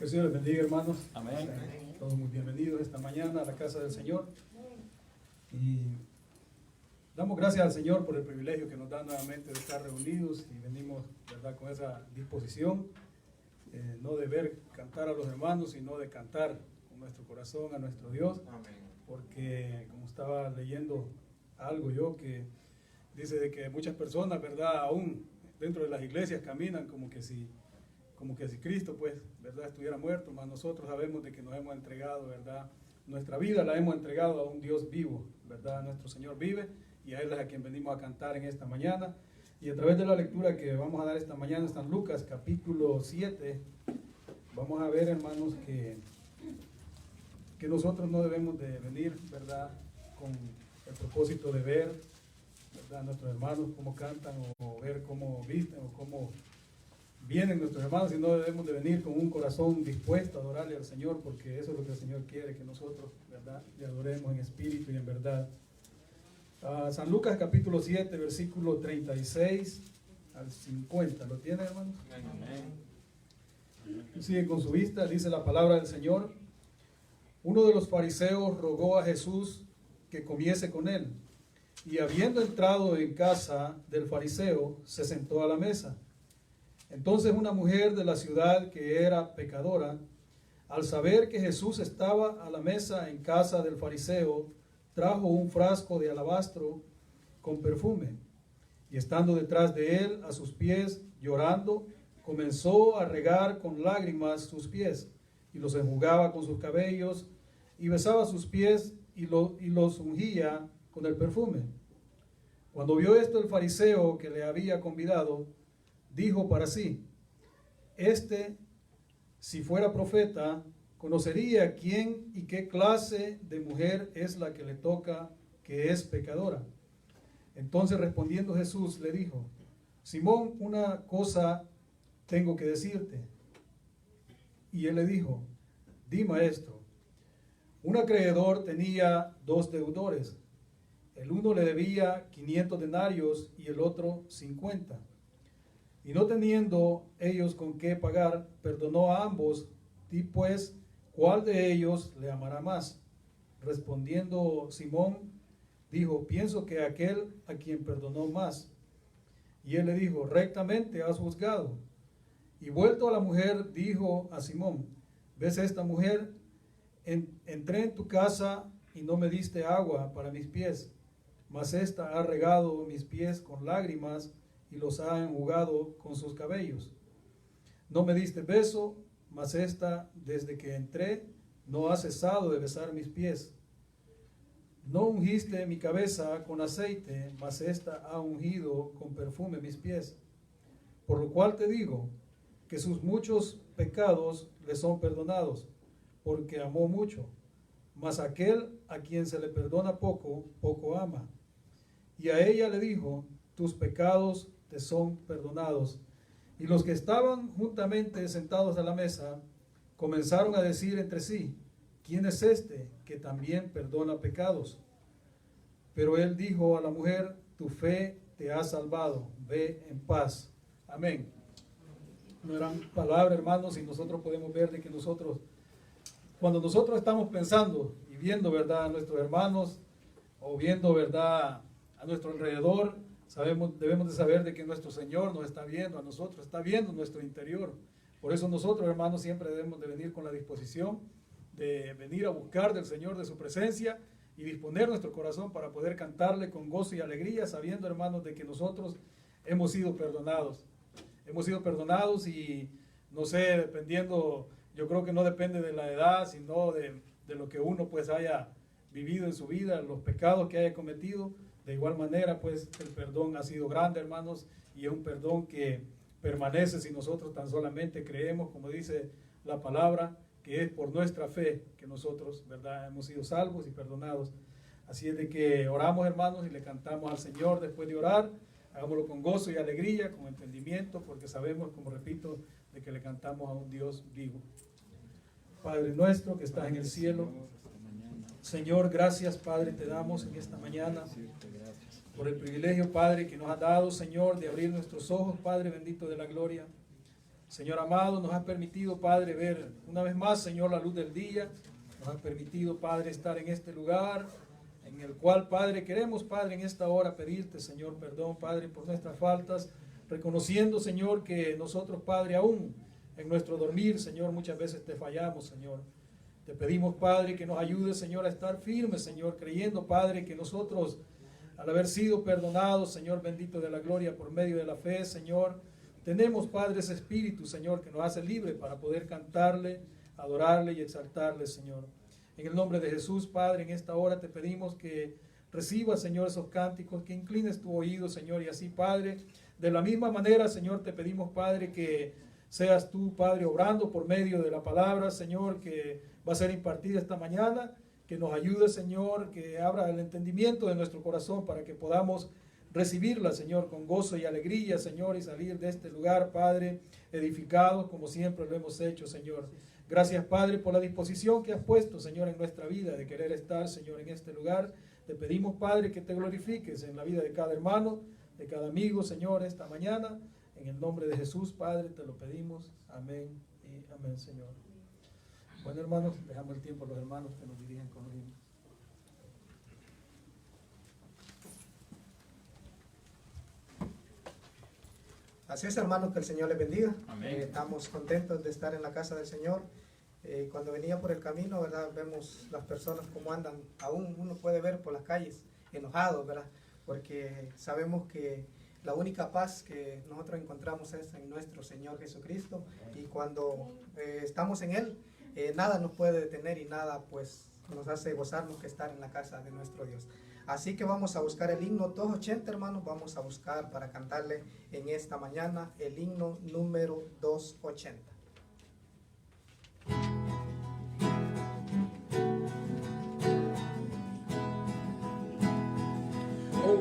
Que el Señor les bendiga, hermanos. Amén. Todos muy bienvenidos esta mañana a la casa del Señor. Y damos gracias al Señor por el privilegio que nos da nuevamente de estar reunidos y venimos, ¿verdad?, con esa disposición, no de ver cantar a los hermanos, sino de cantar con nuestro corazón a nuestro Dios. Amén. Porque como estaba leyendo algo yo que dice de que muchas personas, ¿verdad?, aún dentro de las iglesias caminan como que si Cristo, pues, ¿verdad?, estuviera muerto, mas nosotros sabemos de que nos hemos entregado, ¿verdad?, nuestra vida la hemos entregado a un Dios vivo, ¿verdad? Nuestro Señor vive y a Él es a quien venimos a cantar en esta mañana. Y a través de la lectura que vamos a dar esta mañana está en Lucas capítulo 7, vamos a ver, hermanos, que nosotros no debemos de venir, ¿verdad?, con el propósito de ver, ¿verdad?, a nuestros hermanos cómo cantan o ver cómo visten o cómo vienen nuestros hermanos, sino debemos de venir con un corazón dispuesto a adorarle al Señor, porque eso es lo que el Señor quiere, que nosotros, ¿verdad?, le adoremos en espíritu y en verdad. San Lucas capítulo 7, versículo 36 al 50. ¿Lo tiene, hermanos? Amén. Sigue con su vista, dice la palabra del Señor. Uno de los fariseos rogó a Jesús que comiese con él, y habiendo entrado en casa del fariseo, se sentó a la mesa. Entonces una mujer de la ciudad que era pecadora, al saber que Jesús estaba a la mesa en casa del fariseo, trajo un frasco de alabastro con perfume, y estando detrás de él a sus pies, llorando, comenzó a regar con lágrimas sus pies, y los enjugaba con sus cabellos, y besaba sus pies, y los ungía con el perfume. Cuando vio esto el fariseo que le había convidado, dijo para sí: si fuera profeta, conocería quién y qué clase de mujer es la que le toca, que es pecadora. Entonces respondiendo Jesús le dijo: Simón, una cosa tengo que decirte. Y él le dijo: Di, maestro. Un acreedor tenía 2 deudores. El uno le debía 500 denarios y el otro 50. Y no teniendo ellos con qué pagar, perdonó a ambos. Di pues, ¿cuál de ellos le amará más? Respondiendo Simón, dijo: pienso que aquel a quien perdonó más. Y él le dijo: rectamente has juzgado. Y vuelto a la mujer, dijo a Simón: ¿ves esta mujer? Entré en tu casa y no me diste agua para mis pies, mas ésta ha regado mis pies con lágrimas y los ha enjugado con sus cabellos. No me diste beso, mas ésta, desde que entré, no ha cesado de besar mis pies. No ungiste mi cabeza con aceite, mas ésta ha ungido con perfume mis pies. Por lo cual te digo que sus muchos pecados le son perdonados, porque amó mucho. Mas aquel a quien se le perdona poco, poco ama. Y a ella le dijo: tus pecados te son perdonados. Y los que estaban juntamente sentados a la mesa comenzaron a decir entre sí: ¿quién es este que también perdona pecados? Pero él dijo a la mujer: tu fe te ha salvado, ve en paz. Amén. Una gran palabra, hermanos, y nosotros podemos ver de que cuando nosotros estamos pensando y viendo, ¿verdad?, a nuestros hermanos o viendo, ¿verdad?, a nuestro alrededor, debemos de saber de que nuestro Señor nos está viendo a nosotros, está viendo nuestro interior. Por eso nosotros, hermanos, siempre debemos de venir con la disposición de venir a buscar del Señor, de su presencia, y disponer nuestro corazón para poder cantarle con gozo y alegría, sabiendo, hermanos, de que nosotros hemos sido perdonados. Hemos sido perdonados y, no sé, dependiendo, yo creo que no depende de la edad, sino de lo que uno pues haya vivido en su vida, los pecados que haya cometido. De igual manera, pues el perdón ha sido grande, hermanos, y es un perdón que permanece si nosotros tan solamente creemos, como dice la palabra, que es por nuestra fe que nosotros, ¿verdad?, hemos sido salvos y perdonados. Así es de que oramos, hermanos, y le cantamos al Señor después de orar. Hagámoslo con gozo y alegría, con entendimiento, porque sabemos, como repito, de que le cantamos a un Dios vivo. Padre nuestro que estás en el cielo, Señor, gracias, Padre, te damos en esta mañana por el privilegio, Padre, que nos has dado, Señor, de abrir nuestros ojos, Padre bendito de la gloria. Señor amado, nos has permitido, Padre, ver una vez más, Señor, la luz del día. Nos has permitido, Padre, estar en este lugar, en el cual, Padre, queremos, Padre, en esta hora pedirte, Señor, perdón, Padre, por nuestras faltas, reconociendo, Señor, que nosotros, Padre, aún en nuestro dormir, Señor, muchas veces te fallamos, Señor. Te pedimos, Padre, que nos ayudes, Señor, a estar firmes, Señor, creyendo, Padre, que nosotros, al haber sido perdonados, Señor, bendito de la gloria, por medio de la fe, Señor, tenemos, Padre, ese espíritu, Señor, que nos hace libre para poder cantarle, adorarle y exaltarle, Señor. En el nombre de Jesús, Padre, en esta hora te pedimos que recibas, Señor, esos cánticos, que inclines tu oído, Señor, y así, Padre, de la misma manera, Señor, te pedimos, Padre, que seas tú, Padre, obrando por medio de la palabra, Señor, que va a ser impartida esta mañana, que nos ayude, Señor, que abra el entendimiento de nuestro corazón para que podamos recibirla, Señor, con gozo y alegría, Señor, y salir de este lugar, Padre, edificados como siempre lo hemos hecho, Señor. Gracias, Padre, por la disposición que has puesto, Señor, en nuestra vida de querer estar, Señor, en este lugar. Te pedimos, Padre, que te glorifiques en la vida de cada hermano, de cada amigo, Señor, esta mañana. En el nombre de Jesús, Padre, te lo pedimos. Amén y amén, Señor. Bueno, hermanos, dejamos el tiempo a los hermanos que nos dirigen con los himnos. Así es, hermanos, que el Señor les bendiga. Estamos contentos de estar en la casa del Señor. Cuando venía por el camino, ¿verdad? Vemos las personas como andan. Aún uno puede ver por las calles enojados, ¿verdad? Porque sabemos que la única paz que nosotros encontramos es en nuestro Señor Jesucristo. Y cuando estamos en Él, nada nos puede detener y nada pues nos hace gozarnos que estar en la casa de nuestro Dios. Así que vamos a buscar el himno 280, hermanos. Vamos a buscar para cantarle en esta mañana el himno número 280.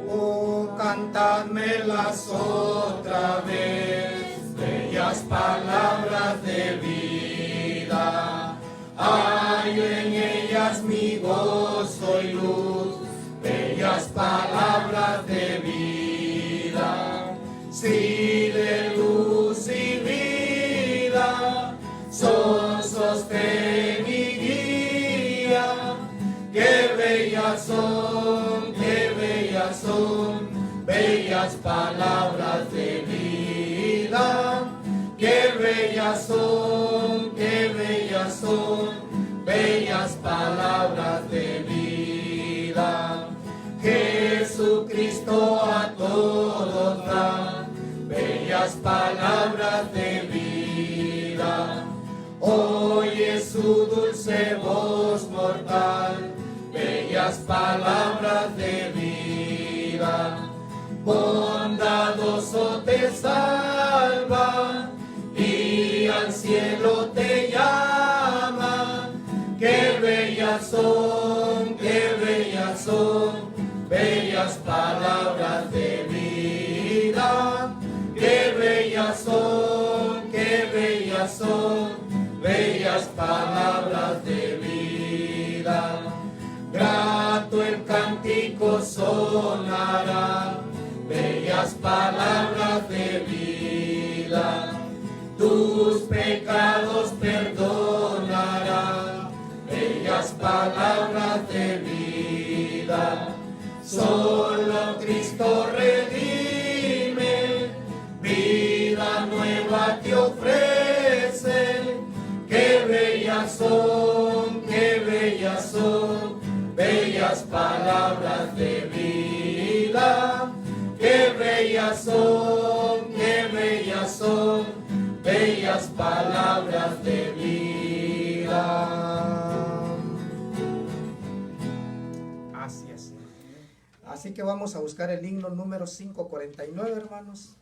Oh, cantadmelas otra vez, bellas palabras de vida. Hay en ellas mi gozo y luz, bellas palabras de vida. Sí, de luz y vida, son sostén y guía. Qué bellas son, qué bellas son, bellas palabras de vida. Qué bellas son, qué bellas son, bellas palabras de vida. Jesucristo a todos da bellas palabras de vida. Oye su dulce voz mortal, bellas palabras de vida. Bondadoso te salva y al cielo te llama. Qué bellas son, qué bellas son, bellas palabras de vida. Qué bellas son, qué bellas son, bellas palabras de vida. Grato el cántico sonará, bellas palabras de vida. Tus pecados perdonará, bellas palabras de vida. Solo Cristo redime, vida nueva te ofrece. Qué bellas son, qué bellas son, bellas palabras de vida. Qué bellas son, qué bellas son, bellas palabras de vida. Así es. Así que vamos a buscar el himno número 549, hermanos.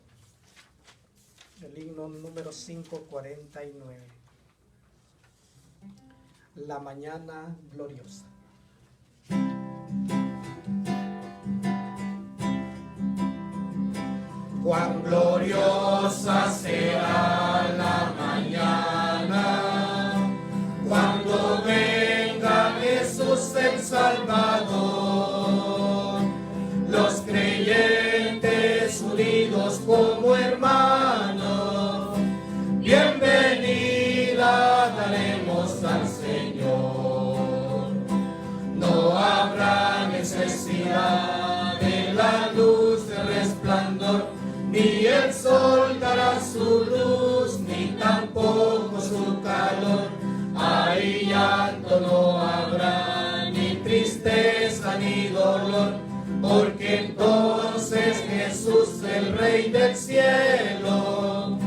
El himno número 549. La mañana gloriosa. Cuán gloriosa será la mañana, cuando venga Jesús el Salvador. Los creyentes unidos como hermanos, bien ni el sol dará su luz, ni tampoco su calor. Ahí llanto no habrá, ni tristeza ni dolor, porque entonces Jesús, el Rey del cielo,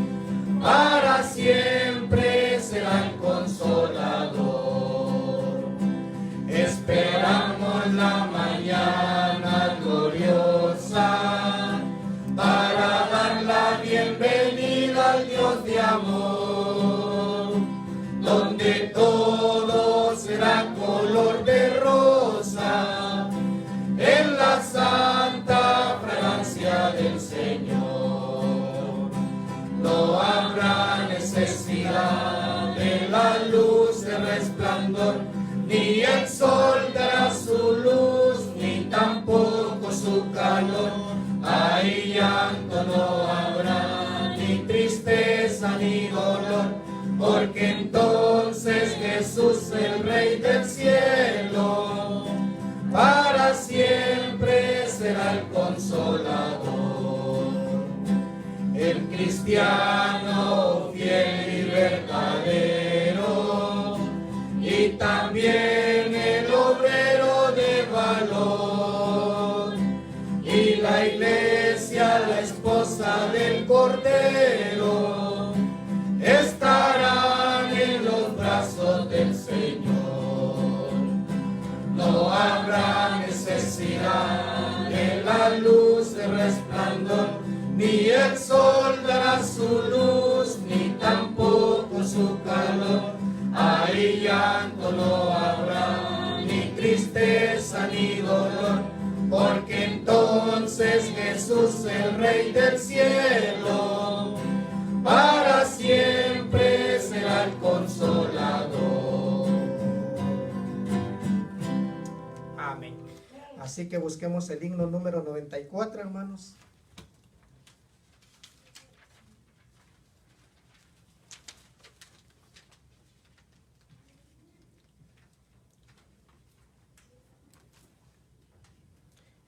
para siempre será el consolador. Esperamos la mañana gloriosa para dar la bienvenida al Dios de amor, donde todo será color de rosa en la santa fragancia del Señor. No habrá necesidad de la luz de resplandor, ni el sol dará su luz, ni tampoco su calor. Ahí llanto no habrá, ni tristeza ni dolor, porque entonces Jesús, el Rey del cielo, para siempre será el consolador. El cristiano fiel y verdadero, y también el obrero de valor, y la iglesia, la esposa del Cordero, estarán en los brazos del Señor. No habrá necesidad de la luz de resplandor, ni el sol dará su luz, ni tampoco su calor. Ahí llanto no habrá, ni tristeza ni dolor, porque entonces Jesús, el Rey del cielo, para siempre será el consolador. Amén. Así que busquemos el himno número 94, hermanos.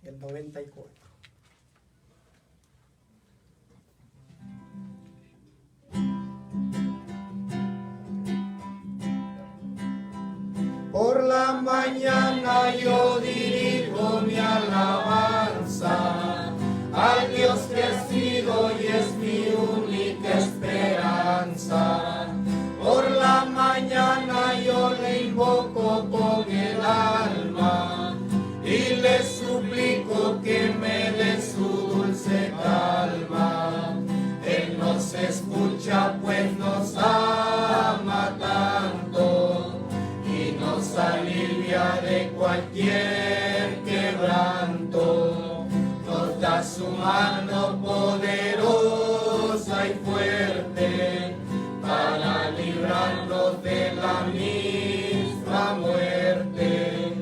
El 94. Por la mañana yo dirijo mi alabanza al Dios que ha sido y es mi única esperanza. Por la mañana yo le invoco con el alma y le suplico que me dé su dulce calma. Él nos escucha pues nos ama tanto y nos alivia de cualquier quebranto. Nos da su mano poderosa y fuerte para librarnos de la misma muerte.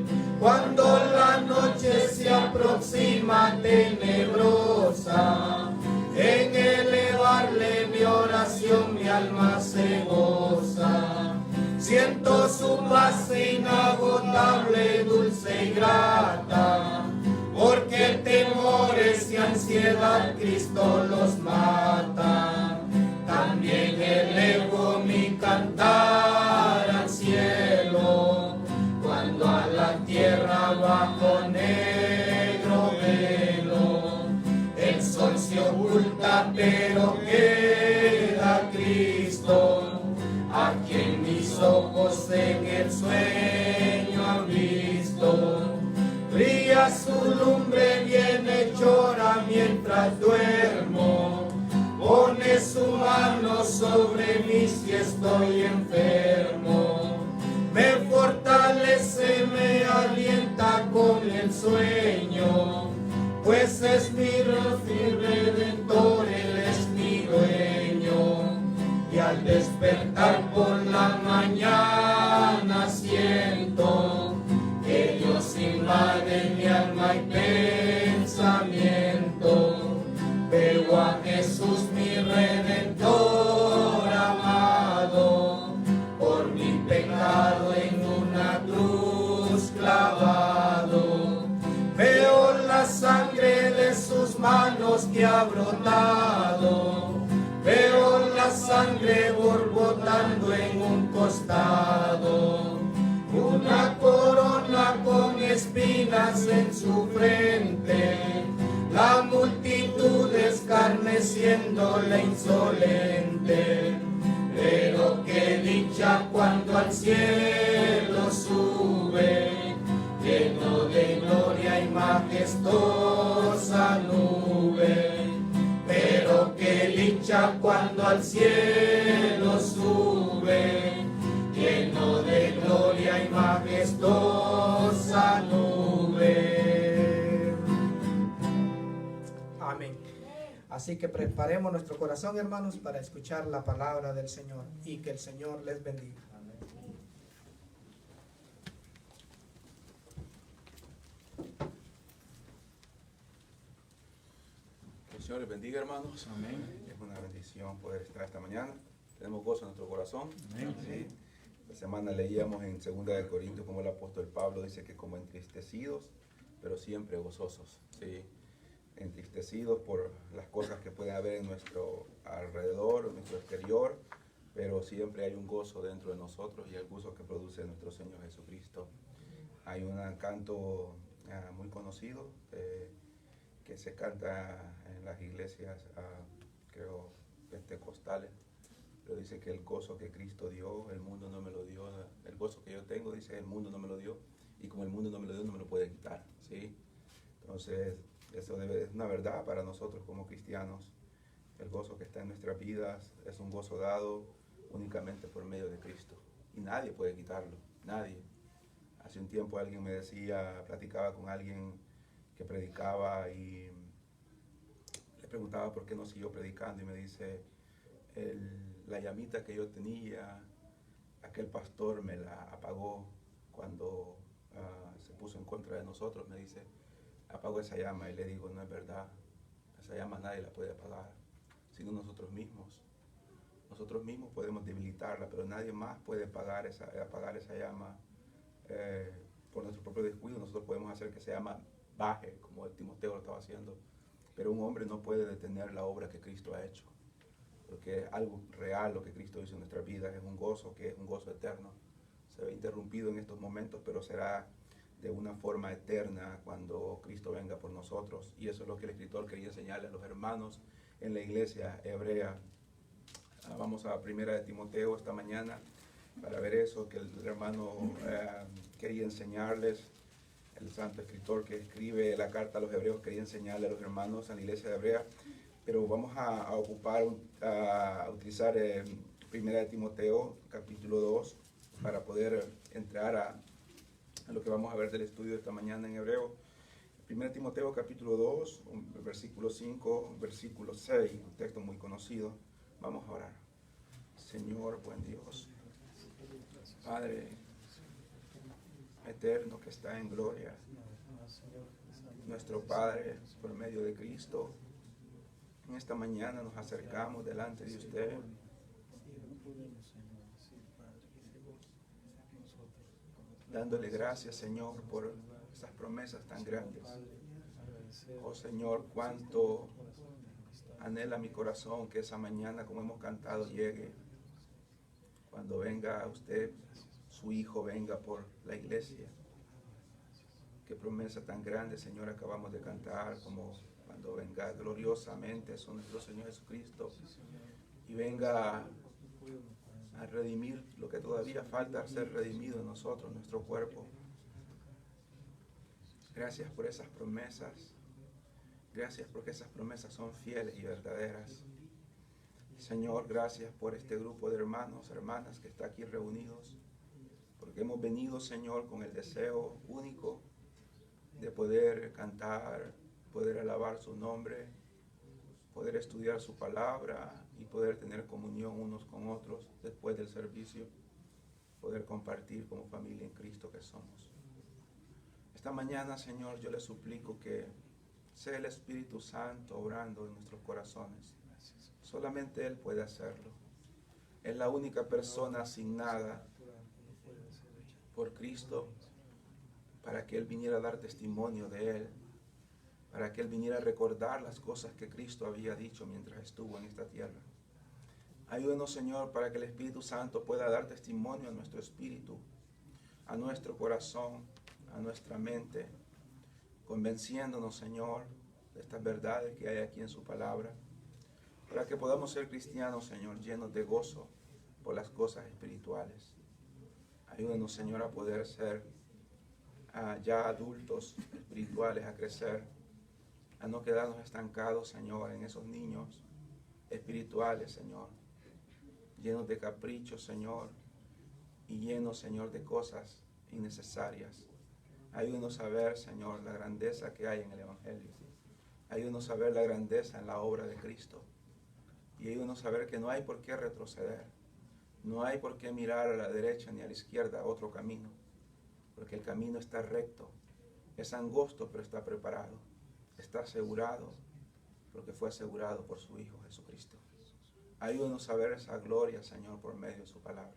Cuando la noche se aproxima tenebrosa, en elevarle mi oración mi alma se goza. Siento su paz inagotable, dulce y grata, porque temores y ansiedad Cristo los mata. También elevo mi cantar al cielo, cuando a la tierra bajo negro velo. El sol se oculta pero queda Cristo, a quien mis ojos en el sueño han visto. Brilla su lumbre bienhechora mientras duermo, pone su mano sobre mí si estoy enfermo. Me fortalece, me alienta con el sueño, pues es mi redentor, Él es mi dueño. Y al despertar por la mañana siento que Dios invade mi alma y pensamiento. Veo a Jesús mi redentor amado, pasado. Veo la sangre borbotando en un costado, una corona con espinas en su frente, la multitud escarneciéndole insolente. Pero qué dicha cuando al cielo sube, lleno de gloria y majestuosa nube. Pero qué dicha cuando al cielo sube, lleno de gloria y majestuosa nube. Amén. Así que preparemos nuestro corazón, hermanos, para escuchar la palabra del Señor, y que el Señor les bendiga. Que el Señor les bendiga, hermanos. Amén. Es una bendición poder estar esta mañana. Tenemos gozo en nuestro corazón. Amén. ¿Sí? La semana leíamos en 2 de Corintios como el apóstol Pablo dice que como entristecidos, pero siempre gozosos. ¿Sí? Entristecidos por las cosas que pueden haber en nuestro alrededor, en nuestro exterior, pero siempre hay un gozo dentro de nosotros y el gozo que produce nuestro Señor Jesucristo. Hay un canto muy conocido que se canta en las iglesias, creo, pentecostales, pero dice que el gozo que Cristo dio, el mundo no me lo dio. El gozo que yo tengo, dice, el mundo no me lo dio, y como el mundo no me lo dio, no me lo puede quitar, ¿sí? Entonces, eso es una verdad para nosotros como cristianos. El gozo que está en nuestras vidas es un gozo dado únicamente por medio de Cristo. Y nadie puede quitarlo, nadie. Hace un tiempo alguien me decía, platicaba con alguien que predicaba y le preguntaba por qué no siguió predicando y me dice, la llamita que yo tenía, aquel pastor me la apagó cuando se puso en contra de nosotros, me dice, apagó esa llama. Y le digo, no es verdad, esa llama nadie la puede apagar, sino nosotros mismos. Nosotros mismos podemos debilitarla, pero nadie más puede apagar esa llama por nuestro propio descuido. Nosotros podemos hacer que esa llama baje, como el Timoteo lo estaba haciendo, pero un hombre no puede detener la obra que Cristo ha hecho, porque es algo real lo que Cristo hizo en nuestras vidas, es un gozo que es un gozo eterno. Se ve interrumpido en estos momentos, pero será de una forma eterna cuando Cristo venga por nosotros. Y eso es lo que el escritor quería enseñarle a los hermanos en la iglesia hebrea. Vamos a 1 de Timoteo esta mañana para ver eso que el hermano quería enseñarles. El santo escritor que escribe la carta a los hebreos quería enseñarle a los hermanos en la iglesia hebrea. Pero vamos a utilizar 1 de Timoteo capítulo 2 para poder entrar a lo que vamos a ver del estudio de esta mañana en hebreo. 1 Timoteo capítulo 2, versículo 5, versículo 6, un texto muy conocido. Vamos a orar. Señor, buen Dios, Padre eterno que está en gloria, nuestro Padre, por medio de Cristo, en esta mañana nos acercamos delante de usted, dándole gracias, Señor, por esas promesas tan grandes. Oh Señor, cuánto anhela mi corazón que esa mañana, como hemos cantado, llegue. Cuando venga usted, su Hijo venga por la iglesia. Qué promesa tan grande, Señor, acabamos de cantar, como cuando venga gloriosamente eso nuestro Señor Jesucristo y venga a redimir lo que todavía falta ser redimido en nosotros, nuestro cuerpo. Gracias por esas promesas. Gracias porque esas promesas son fieles y verdaderas. Señor, gracias por este grupo de hermanos, hermanas que está aquí reunidos, porque hemos venido, Señor, con el deseo único de poder cantar, poder alabar su nombre, poder estudiar su palabra y poder tener comunión unos con otros después del servicio, poder compartir como familia en Cristo que somos. Esta mañana, Señor, yo le suplico que sea el Espíritu Santo obrando en nuestros corazones. Solamente Él puede hacerlo. Es la única persona asignada por Cristo para que Él viniera a dar testimonio de Él. para que Él viniera a recordar las cosas que Cristo había dicho mientras estuvo en esta tierra. Ayúdenos, Señor, para que el Espíritu Santo pueda dar testimonio a nuestro espíritu, a nuestro corazón, a nuestra mente, convenciéndonos, Señor, de estas verdades que hay aquí en su palabra, para que podamos ser cristianos, Señor, llenos de gozo por las cosas espirituales. Ayúdenos, Señor, a poder ser ya adultos espirituales, a crecer, a no quedarnos estancados, Señor, en esos niños espirituales, Señor, llenos de caprichos, Señor, y llenos, Señor, de cosas innecesarias. Ayúdenos a ver, Señor, la grandeza que hay en el Evangelio. Ayúdenos a ver la grandeza en la obra de Cristo. Y ayúdenos a ver que no hay por qué retroceder. No hay por qué mirar a la derecha ni a la izquierda otro camino. Porque el camino está recto. Es angosto, pero está preparado. Está asegurado, porque fue asegurado por su Hijo Jesucristo. Ayúdenos a ver esa gloria, Señor, por medio de su palabra.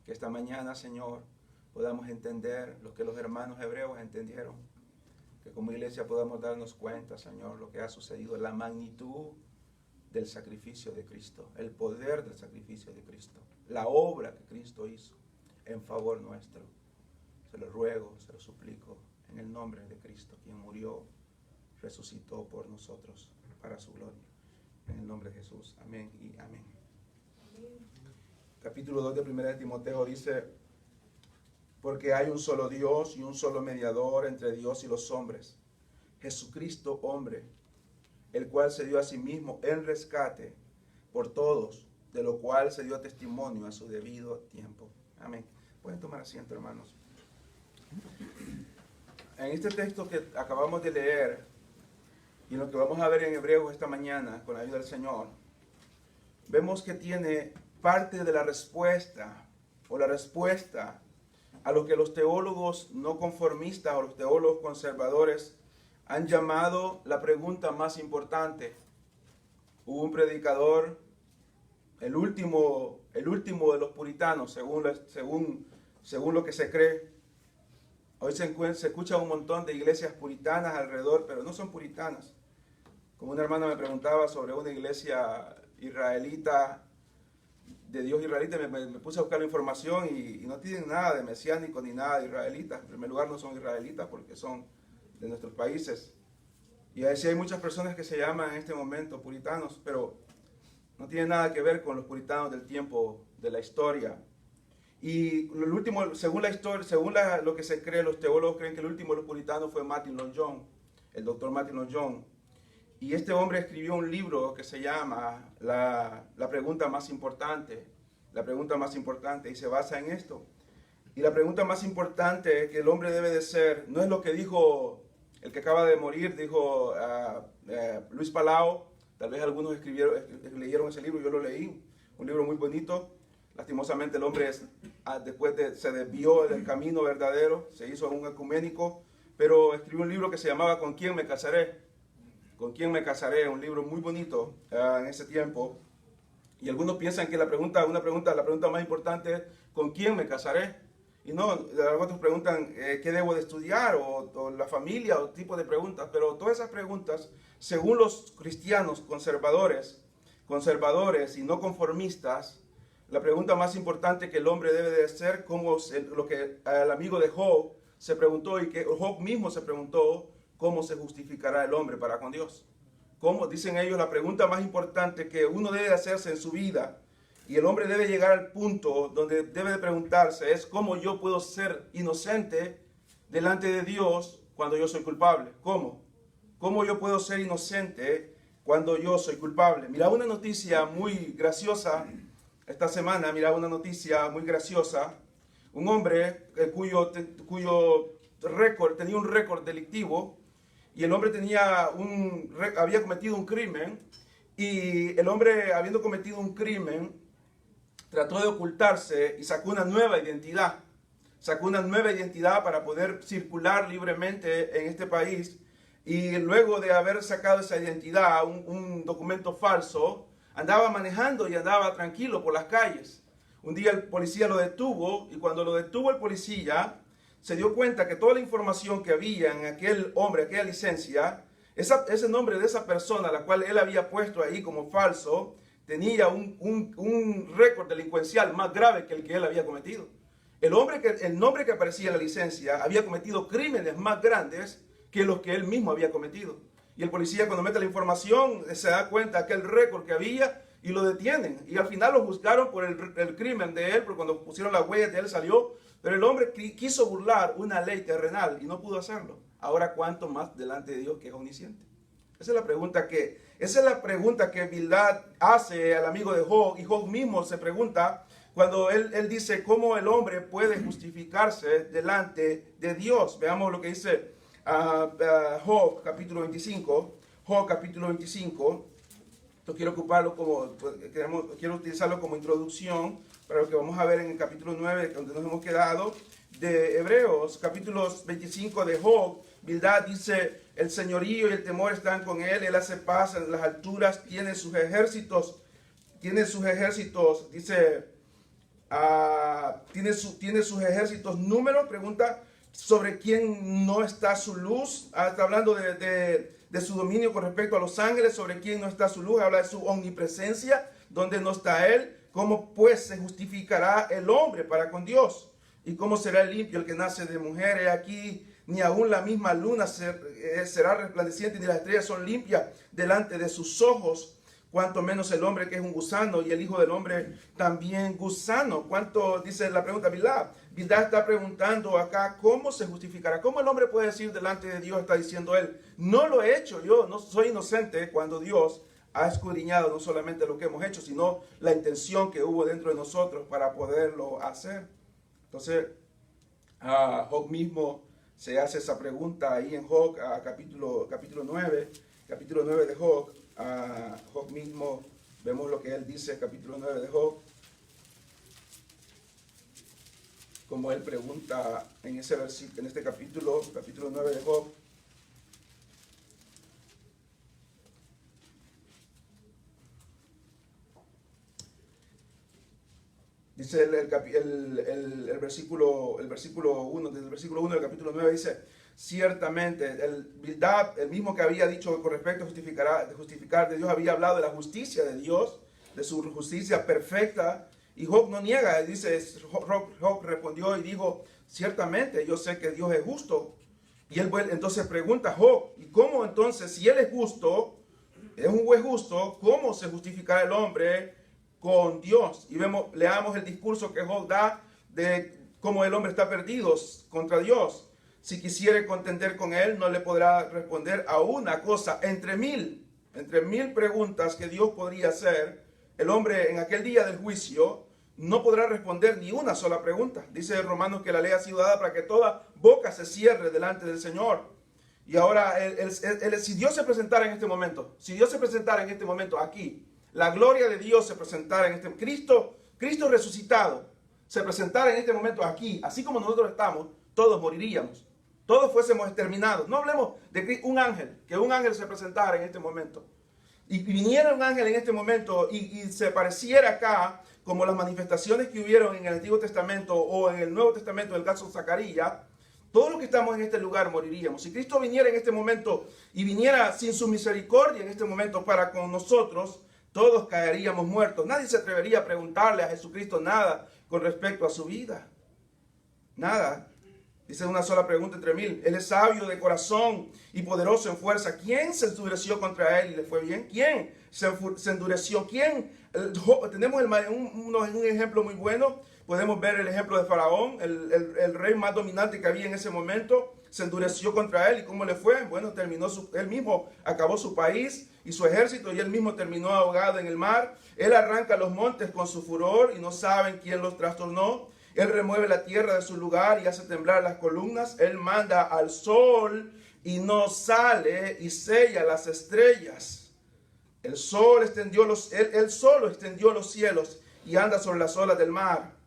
Que esta mañana, Señor, podamos entender lo que los hermanos hebreos entendieron. Que como iglesia podamos darnos cuenta, Señor, lo que ha sucedido, la magnitud del sacrificio de Cristo, el poder del sacrificio de Cristo, la obra que Cristo hizo en favor nuestro. Se lo ruego, se lo suplico, en el nombre de Cristo, quien murió, resucitó por nosotros para su gloria. En el nombre de Jesús. Amén y amén. Capítulo 2 de 1 de Timoteo dice: porque hay un solo Dios y un solo mediador entre Dios y los hombres, Jesucristo hombre, el cual se dio a sí mismo en rescate por todos, de lo cual se dio testimonio a su debido tiempo. Amén. Pueden tomar asiento, hermanos. En este texto que acabamos de leer, y lo que vamos a ver en Hebreos esta mañana, con la ayuda del Señor, vemos que tiene parte de la respuesta, o la respuesta a lo que los teólogos no conformistas o los teólogos conservadores han llamado la pregunta más importante. Hubo un predicador, el último de los puritanos, según lo que se cree. Hoy se escucha un montón de iglesias puritanas alrededor, pero no son puritanas. Como una hermana me preguntaba sobre una iglesia israelita, de Dios israelita, me puse a buscar la información y no tienen nada de mesiánico ni nada de israelitas. En primer lugar, no son israelitas porque son de nuestros países. Y así hay muchas personas que se llaman en este momento puritanos, pero no tienen nada que ver con los puritanos del tiempo de la historia. Y el último, según la historia, lo que se cree, los teólogos creen que el último de los puritanos fue Martin Lloyd-Jones, el doctor Martin Lloyd-Jones. Y este hombre escribió un libro que se llama La pregunta más importante. La pregunta más importante, y se basa en esto. Y la pregunta más importante que el hombre debe de ser, no es lo que dijo el que acaba de morir, dijo Luis Palau. Tal vez algunos leyeron ese libro, yo lo leí, un libro muy bonito. Lastimosamente el hombre se desvió del camino verdadero, se hizo un ecuménico, pero escribió un libro que se llamaba ¿Con quién me casaré? ¿Con quién me casaré? Un libro muy bonito en ese tiempo. Y algunos piensan que la pregunta más importante es ¿con quién me casaré? Y no, otros preguntan ¿qué debo de estudiar? O la familia, o tipo de preguntas. Pero todas esas preguntas, según los cristianos conservadores y no conformistas, la pregunta más importante que el hombre debe de hacer, como lo que el amigo de Job se preguntó y que Job mismo se preguntó, ¿cómo se justificará el hombre para con Dios? ¿Cómo? Dicen ellos, la pregunta más importante que uno debe hacerse en su vida, y el hombre debe llegar al punto donde debe de preguntarse, es ¿cómo yo puedo ser inocente delante de Dios cuando yo soy culpable? ¿Cómo? ¿Cómo yo puedo ser inocente cuando yo soy culpable? Mira una noticia muy graciosa esta semana, un hombre cuyo récord, tenía un récord delictivo. Y el hombre había cometido un crimen, y el hombre, habiendo cometido un crimen, trató de ocultarse y sacó una nueva identidad. Sacó una nueva identidad para poder circular libremente en este país. Y luego de haber sacado esa identidad, un documento falso, andaba manejando y andaba tranquilo por las calles. Un día el policía lo detuvo, y cuando lo detuvo el policía, se dio cuenta que toda la información que había en aquel hombre, aquella licencia, Ese nombre de esa persona, la cual él había puesto ahí como falso, tenía un récord delincuencial más grave que el que él había cometido. El nombre que aparecía en la licencia había cometido crímenes más grandes que los que él mismo había cometido. Y el policía, cuando mete la información, se da cuenta de aquel récord que había y lo detienen. Y al final lo juzgaron por el crimen de él, porque cuando pusieron las huellas de él salió. Pero el hombre quiso burlar una ley terrenal y no pudo hacerlo. Ahora, ¿cuánto más delante de Dios, que es omnisciente? Esa es la pregunta que Bildad hace al amigo de Job, y Job mismo se pregunta cuando él dice cómo el hombre puede justificarse delante de Dios. Veamos lo que dice Job capítulo 25. Job capítulo 25. Esto quiero utilizarlo como introducción para lo que vamos a ver en el capítulo 9, donde nos hemos quedado, de Hebreos, capítulos 25 de Job. Bildad dice: el señorío y el temor están con él, él hace paz en las alturas, tiene sus ejércitos, dice, tiene sus ejércitos número. Pregunta sobre quién no está su luz. Está hablando de su dominio con respecto a los ángeles, sobre quién no está su luz. Habla de su omnipresencia, donde no está él. ¿Cómo pues se justificará el hombre para con Dios? ¿Y cómo será limpio el que nace de mujer? He aquí, ni aún la misma luna será resplandeciente, ni las estrellas son limpias delante de sus ojos. Cuanto menos el hombre, que es un gusano, y el hijo del hombre también gusano. ¿Cuánto? Dice la pregunta Bildad. Bildad está preguntando acá cómo se justificará. ¿Cómo el hombre puede decir delante de Dios? Está diciendo él: no lo he hecho, yo no soy inocente, cuando Dios ha escudriñado no solamente lo que hemos hecho, sino la intención que hubo dentro de nosotros para poderlo hacer. Entonces, Job mismo se hace esa pregunta ahí en Job, capítulo 9 de Job. Job mismo, vemos lo que él dice, capítulo 9 de Job, como él pregunta en ese versículo, en este capítulo 9 de Job. Dice el versículo 1, desde el versículo 1 del capítulo 9 dice: ciertamente, Bildad, el mismo que había dicho con respecto a justificar de Dios, había hablado de la justicia de Dios, de su justicia perfecta, y Job no niega. Dice, Job respondió y dijo: ciertamente, yo sé que Dios es justo. Y él entonces pregunta a Job: ¿y cómo entonces, si él es justo, es un juez justo, cómo se justificará el hombre con Dios? Y leamos el discurso que Job da de cómo el hombre está perdido contra Dios. Si quisiere contender con él, no le podrá responder a una cosa entre mil preguntas que Dios podría hacer. El hombre en aquel día del juicio no podrá responder ni una sola pregunta. Dice Romanos que la ley ha sido dada para que toda boca se cierre delante del Señor. Y ahora, si Dios se presentara en este momento, aquí, la gloria de Dios se presentara en este Cristo resucitado, se presentara en este momento aquí, así como nosotros estamos, todos moriríamos, todos fuésemos exterminados. No hablemos de que un ángel se presentara en este momento, y viniera un ángel en este momento y se pareciera acá como las manifestaciones que hubieron en el Antiguo Testamento o en el Nuevo Testamento, en el caso de Zacarías. Todos los que estamos en este lugar moriríamos. Si Cristo viniera en este momento y viniera sin su misericordia en este momento para con nosotros, todos caeríamos muertos. Nadie se atrevería a preguntarle a Jesucristo nada con respecto a su vida. Nada. Dice una sola pregunta entre mil. Él es sabio de corazón y poderoso en fuerza. ¿Quién se endureció contra él y le fue bien? ¿Quién se endureció? ¿Quién? Tenemos un ejemplo muy bueno. Podemos ver el ejemplo de Faraón, el rey más dominante que había en ese momento. Se endureció contra él. ¿Y cómo le fue? Bueno, él mismo acabó su país y su ejército, y él mismo terminó ahogado en el mar. Él arranca los montes con su furor y no saben quién los trastornó. Él remueve la tierra de su lugar y hace temblar las columnas. Él manda al sol y no sale, y sella las estrellas. Él solo extendió los cielos y anda sobre las olas del mar.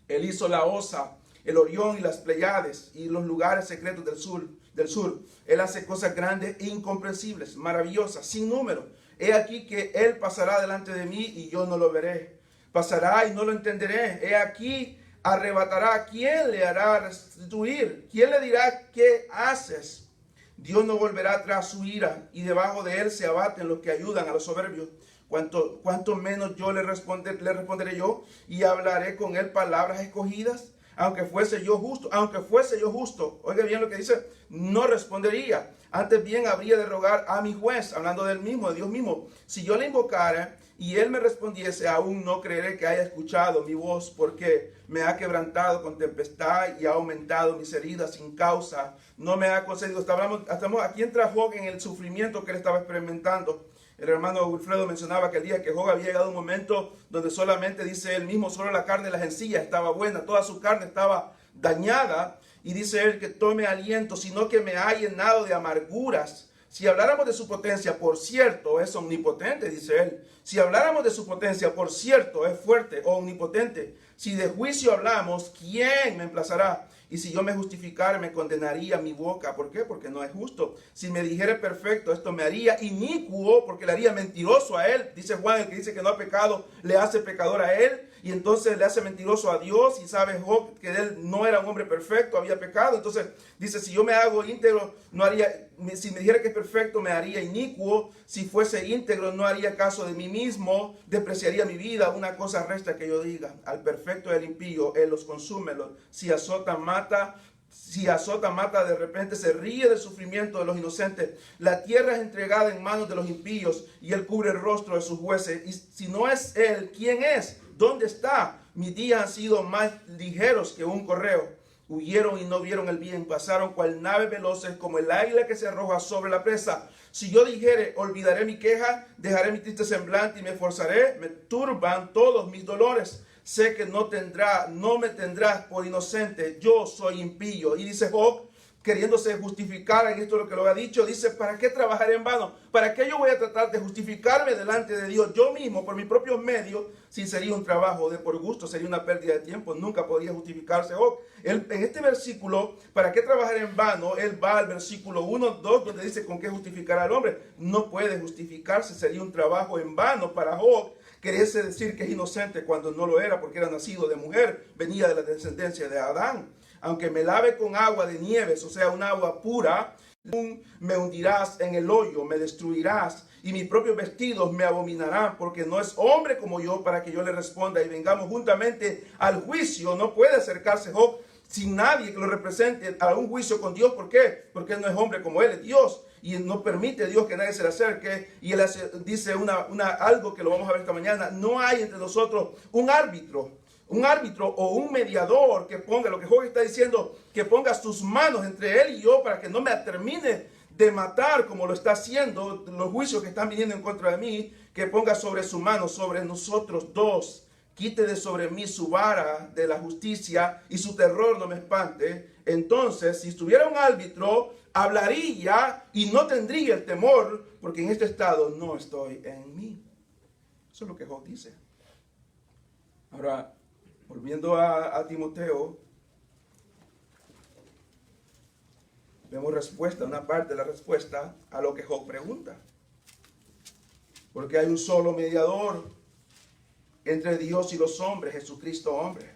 Él hizo la Osa, el Orión y las Pleiades y los lugares secretos del sur. Él hace cosas grandes e incomprensibles, maravillosas, sin número. He aquí que él pasará delante de mí y yo no lo veré. Pasará y no lo entenderé. He aquí arrebatará. ¿Quién le hará restituir? ¿Quién le dirá qué haces? Dios no volverá atrás su ira, y debajo de él se abaten los que ayudan a los soberbios. Cuanto menos yo le responderé yo, y hablaré con él palabras escogidas, aunque fuese yo justo, oiga bien lo que dice, no respondería. Antes bien habría de rogar a mi juez, hablando del mismo, de Dios mismo. Si yo le invocara y él me respondiese, aún no creeré que haya escuchado mi voz, porque me ha quebrantado con tempestad y ha aumentado mis heridas sin causa. No me ha concedido. Estamos aquí entra Job en el sufrimiento que él estaba experimentando. El hermano Wilfredo mencionaba que el día que Job había llegado a un momento donde solamente, dice él mismo, solo la carne de las encías estaba buena, toda su carne estaba dañada. Y dice él que tome aliento, sino que me ha llenado de amarguras. Si habláramos de su potencia, por cierto, es omnipotente, dice él. Si habláramos de su potencia, por cierto, es fuerte o omnipotente. Si de juicio hablamos, ¿quién me emplazará? Y si yo me justificara, me condenaría mi boca. ¿Por qué? Porque no es justo. Si me dijere perfecto, esto me haría inicuo, porque le haría mentiroso a él. Dice Juan, el que dice que no ha pecado, le hace pecador a él. Y entonces le hace mentiroso a Dios. Y sabe Job que él no era un hombre perfecto, había pecado. Entonces dice, si yo me hago íntegro, no haría, si me dijera que es perfecto, me haría inicuo. Si fuese íntegro, no haría caso de mí mismo, despreciaría mi vida. Una cosa resta que yo diga, al perfecto y al impío, él los consume. Si azota, mata, de repente se ríe del sufrimiento de los inocentes. La tierra es entregada en manos de los impíos, y él cubre el rostro de sus jueces. Y si no es él, ¿quién es? ¿Dónde está? Mis días han sido más ligeros que un correo. Huyeron y no vieron el bien, pasaron cual naves veloces, como el águila que se arroja sobre la presa. Si yo dijere, olvidaré mi queja, dejaré mi triste semblante y me esforzaré, me turban todos mis dolores. Sé que no me tendrás por inocente, yo soy impío. Y dice Job, queriéndose justificar en esto lo que lo ha dicho, dice, ¿para qué trabajar en vano? ¿Para qué yo voy a tratar de justificarme delante de Dios yo mismo por mis propios medios? Si sería un trabajo de por gusto, sería una pérdida de tiempo, nunca podría justificarse Job. En este versículo, ¿para qué trabajar en vano? Él va al versículo 1, 2, donde dice con qué justificar al hombre. No puede justificarse, sería un trabajo en vano para Job. Queriese decir que es inocente cuando no lo era, porque era nacido de mujer, venía de la descendencia de Adán. Aunque me lave con agua de nieves, o sea, un agua pura, me hundirás en el hoyo, me destruirás, y mis propios vestidos me abominarán, porque no es hombre como yo para que yo le responda y vengamos juntamente al juicio. No puede acercarse Job sin nadie que lo represente a un juicio con Dios. ¿Por qué? Porque él no es hombre como él, es Dios, y no permite Dios que nadie se le acerque. Y él dice algo que lo vamos a ver esta mañana: no hay entre nosotros un árbitro o un mediador que ponga, lo que Job está diciendo, que ponga sus manos entre él y yo para que no me termine de matar como lo está haciendo los juicios que están viniendo en contra de mí, que ponga sobre su mano, sobre nosotros dos. Quite de sobre mí su vara de la justicia y su terror no me espante. Entonces, si estuviera un árbitro, hablaría y no tendría el temor, porque en este estado no estoy en mí. Eso es lo que Job dice. Ahora, volviendo a Timoteo, vemos respuesta, una parte de la respuesta a lo que Job pregunta. Porque hay un solo mediador entre Dios y los hombres, Jesucristo hombre,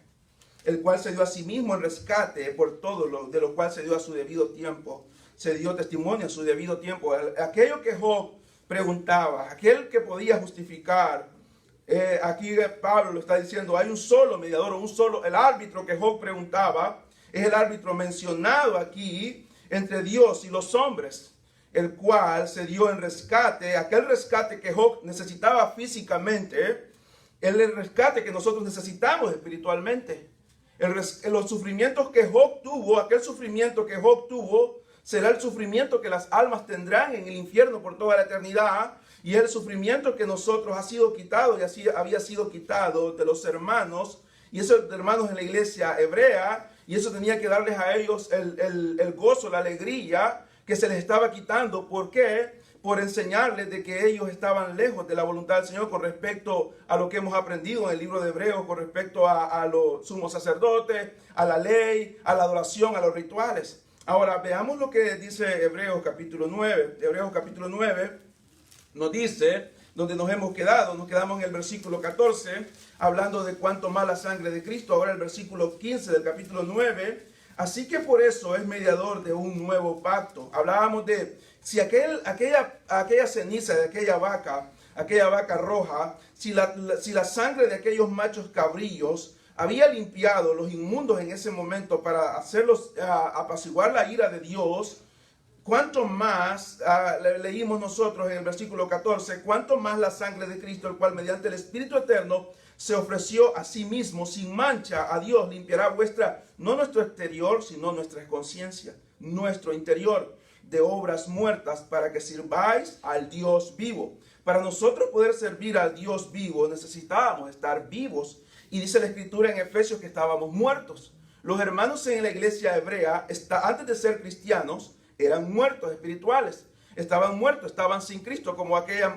el cual se dio a sí mismo en rescate por todo de lo cual se dio a su debido tiempo. Se dio testimonio a su debido tiempo. Aquello que Job preguntaba, aquel que podía justificar, aquí Pablo lo está diciendo, hay un solo mediador, el árbitro que Job preguntaba, es el árbitro mencionado aquí entre Dios y los hombres, el cual se dio en rescate, aquel rescate que Job necesitaba físicamente, el rescate que nosotros necesitamos espiritualmente. Los sufrimientos que Job tuvo, aquel sufrimiento que Job tuvo, será el sufrimiento que las almas tendrán en el infierno por toda la eternidad. Y el sufrimiento que nosotros ha sido quitado y así había sido quitado de los hermanos, y esos hermanos en la iglesia hebrea, y eso tenía que darles a ellos el gozo, la alegría que se les estaba quitando. ¿Por qué? Por enseñarles de que ellos estaban lejos de la voluntad del Señor con respecto a lo que hemos aprendido en el libro de Hebreos, con respecto a los sumos sacerdotes, a la ley, a la adoración, a los rituales. Ahora veamos lo que dice Hebreos capítulo 9. Hebreos capítulo 9 nos dice, donde nos hemos quedado, nos quedamos en el versículo 14, hablando de cuánto más la sangre de Cristo. Ahora el versículo 15 del capítulo 9 Así que por eso es mediador de un nuevo pacto. Hablábamos de si aquella ceniza de aquella vaca roja, si la sangre de aquellos machos cabrillos había limpiado los inmundos en ese momento para hacerlos apaciguar la ira de Dios, cuánto más, leímos nosotros en el versículo 14, cuánto más la sangre de Cristo, el cual mediante el Espíritu Eterno se ofreció a sí mismo sin mancha a Dios, limpiará no nuestro exterior, sino nuestra conciencia, nuestro interior, de obras muertas, para que sirváis al Dios vivo. Para nosotros poder servir al Dios vivo necesitábamos estar vivos. Y dice la Escritura en Efesios que estábamos muertos. Los hermanos en la iglesia hebrea, antes de ser cristianos, eran muertos espirituales. Estaban muertos, estaban sin Cristo, como aquel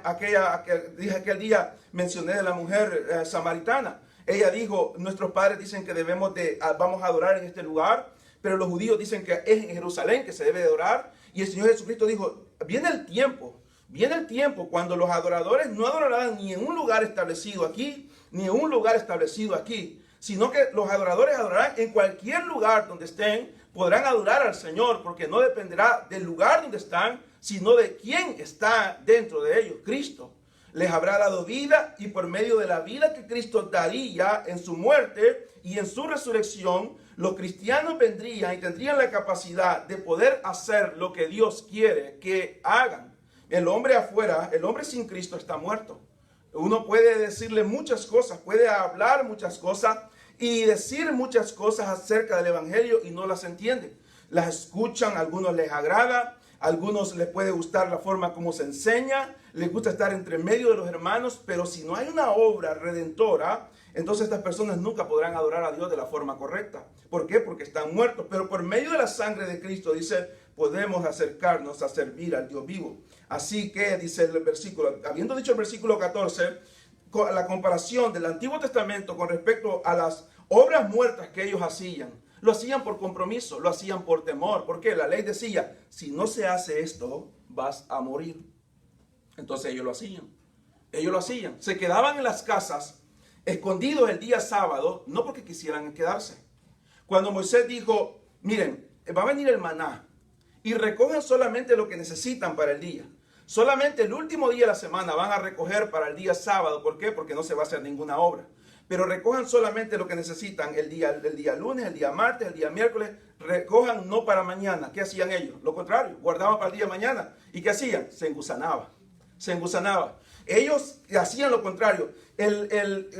día mencioné de la mujer samaritana. Ella dijo, nuestros padres dicen que vamos a adorar en este lugar, pero los judíos dicen que es en Jerusalén que se debe de adorar. Y el Señor Jesucristo dijo, viene el tiempo cuando los adoradores no adorarán ni en un lugar establecido aquí, ni en un lugar establecido aquí, sino que los adoradores adorarán en cualquier lugar donde estén, podrán adorar al Señor, porque no dependerá del lugar donde están, sino de quién está dentro de ellos, Cristo. Les habrá dado vida, y por medio de la vida que Cristo daría en su muerte y en su resurrección, los cristianos vendrían y tendrían la capacidad de poder hacer lo que Dios quiere que hagan. El hombre afuera, el hombre sin Cristo está muerto. Uno puede decirle muchas cosas, puede hablar muchas cosas y decir muchas cosas acerca del evangelio y no las entienden. Las escuchan, a algunos les agrada, a algunos les puede gustar la forma como se enseña, les gusta estar entre medio de los hermanos, pero si no hay una obra redentora, entonces estas personas nunca podrán adorar a Dios de la forma correcta. ¿Por qué? Porque están muertos. Pero por medio de la sangre de Cristo, dice, podemos acercarnos a servir al Dios vivo. Así que, dice el versículo, habiendo dicho el versículo 14, la comparación del Antiguo Testamento con respecto a las obras muertas que ellos hacían, lo hacían por compromiso, lo hacían por temor. Porque la ley decía, si no se hace esto, vas a morir. Entonces ellos lo hacían. Ellos lo hacían. Se quedaban en las casas, escondidos el día sábado, no porque quisieran quedarse. Cuando Moisés dijo, miren, va a venir el maná y recogen solamente lo que necesitan para el día. Solamente el último día de la semana van a recoger para el día sábado. ¿Por qué? Porque no se va a hacer ninguna obra. Pero recojan solamente lo que necesitan el día lunes, el día martes, el día miércoles. Recojan no para mañana. ¿Qué hacían ellos? Lo contrario, guardaban para el día de mañana. ¿Y qué hacían? Se engusanaba. Ellos hacían lo contrario.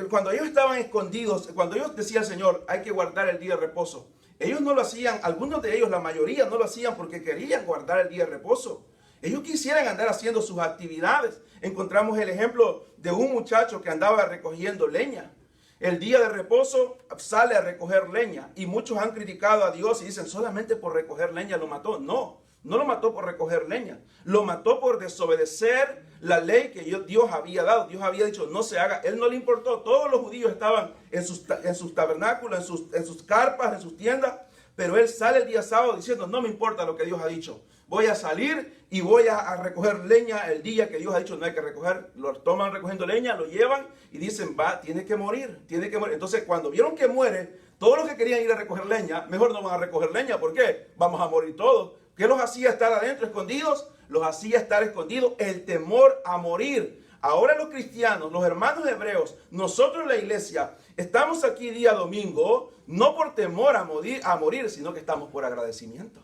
Cuando ellos estaban escondidos, cuando ellos decían al Señor, hay que guardar el día de reposo. Ellos no lo hacían, algunos de ellos, la mayoría, no lo hacían porque querían guardar el día de reposo. Ellos quisieran andar haciendo sus actividades. Encontramos el ejemplo de un muchacho que andaba recogiendo leña. El día de reposo sale a recoger leña. Y muchos han criticado a Dios y dicen, solamente por recoger leña lo mató. No lo mató por recoger leña. Lo mató por desobedecer la ley que Dios había dado. Dios había dicho, no se haga. Él no le importó. Todos los judíos estaban en sus tabernáculos, en sus carpas, en sus tiendas. Pero él sale el día sábado diciendo, no me importa lo que Dios ha dicho. Voy a salir y voy a recoger leña el día que Dios ha dicho no hay que recoger. Lo toman recogiendo leña, lo llevan y dicen, tiene que morir. Entonces cuando vieron que muere, todos los que querían ir a recoger leña, mejor no van a recoger leña. ¿Por qué? Vamos a morir todos. ¿Qué los hacía estar adentro escondidos? Los hacía estar escondidos el temor a morir. Ahora los cristianos, los hermanos hebreos, nosotros en la iglesia, estamos aquí día domingo, no por temor a morir, sino que estamos por agradecimiento.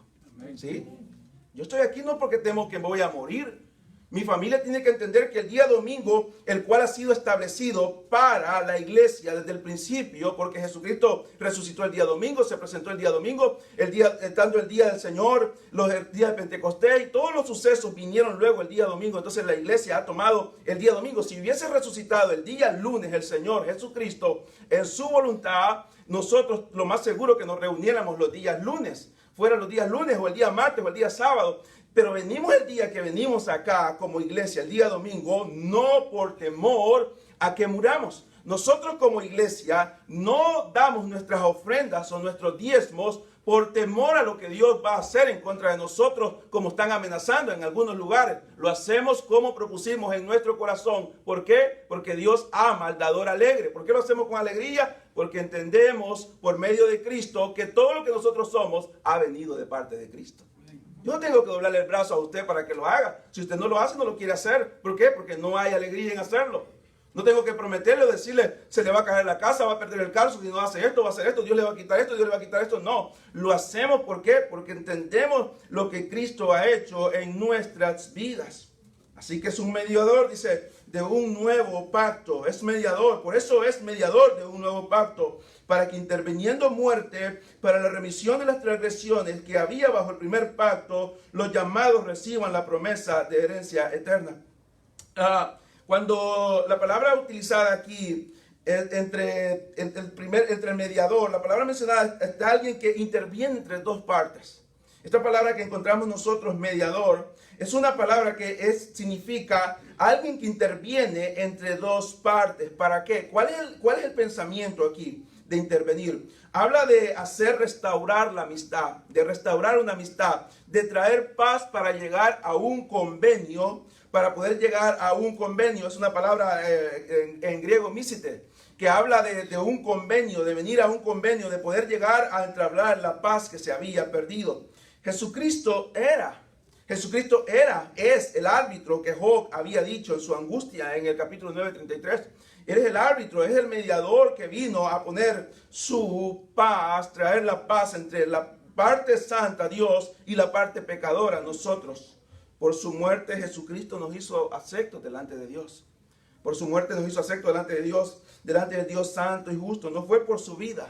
¿Sí? Yo estoy aquí no porque temo que me voy a morir. Mi familia tiene que entender que el día domingo, el cual ha sido establecido para la iglesia desde el principio, porque Jesucristo resucitó el día domingo, se presentó el día domingo, tanto el día del Señor, los días de Pentecostés, y todos los sucesos vinieron luego el día domingo. Entonces la iglesia ha tomado el día domingo. Si hubiese resucitado el día lunes el Señor Jesucristo en su voluntad, nosotros lo más seguro que nos reuniéramos los días lunes, fueran los días lunes o el día martes o el día sábado. Pero venimos el día que venimos acá como iglesia, el día domingo, no por temor a que muramos. nosotros como iglesia no damos nuestras ofrendas o nuestros diezmos por temor a lo que Dios va a hacer en contra de nosotros, como están amenazando en algunos lugares. Lo hacemos como propusimos en nuestro corazón. ¿Por qué? Porque Dios ama al dador alegre. ¿Por qué lo hacemos con alegría? Porque entendemos por medio de Cristo que todo lo que nosotros somos ha venido de parte de Cristo. Yo no tengo que doblarle el brazo a usted para que lo haga. Si usted no lo hace, no lo quiere hacer. ¿Por qué? Porque no hay alegría en hacerlo. No tengo que prometerle o decirle, se le va a caer la casa, va a perder el carro, si no hace esto, va a hacer esto, Dios le va a quitar esto, Dios le va a quitar esto. No, lo hacemos, ¿por qué? Porque entendemos lo que Cristo ha hecho en nuestras vidas. Así que es un mediador, dice, de un nuevo pacto. Es mediador, por eso es mediador de un nuevo pacto, para que interviniendo muerte, para la remisión de las transgresiones que había bajo el primer pacto, los llamados reciban la promesa de herencia eterna. Cuando la palabra utilizada aquí entre el mediador, la palabra mencionada es de alguien que interviene entre dos partes. Esta palabra que encontramos nosotros, mediador, es una palabra que significa alguien que interviene entre dos partes. ¿Para qué? ¿Cuál es el pensamiento aquí de intervenir? Habla de hacer restaurar la amistad, de restaurar una amistad, de traer paz para llegar a un convenio. Para poder llegar a un convenio, es una palabra en griego misite, que habla de un convenio, de venir a un convenio, de poder llegar a entablar la paz que se había perdido. Jesucristo es el árbitro que Job había dicho en su angustia en el capítulo 9:33. Él es el árbitro, es el mediador que vino a poner su paz, traer la paz entre la parte santa, Dios, y la parte pecadora, nosotros. Por su muerte Jesucristo nos hizo aceptos delante de Dios. Por su muerte nos hizo aceptos delante de Dios santo y justo. No fue por su vida.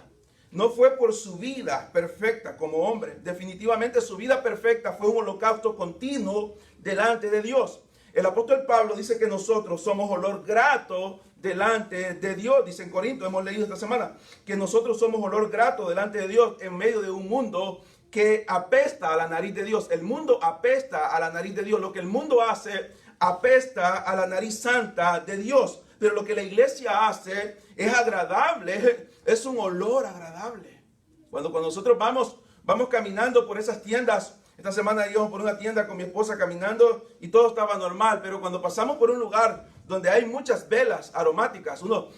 No fue por su vida perfecta como hombre. Definitivamente su vida perfecta fue un holocausto continuo delante de Dios. El apóstol Pablo dice que nosotros somos olor grato delante de Dios. Dice en Corinto, hemos leído esta semana, que nosotros somos olor grato delante de Dios en medio de un mundo que apesta a la nariz de Dios. El mundo apesta a la nariz de Dios. Lo que el mundo hace apesta a la nariz santa de Dios. Pero lo que la iglesia hace es agradable, es un olor agradable. Cuando nosotros vamos caminando por esas tiendas, esta semana íbamos por una tienda con mi esposa caminando y todo estaba normal, pero cuando pasamos por un lugar donde hay muchas velas aromáticas, uno...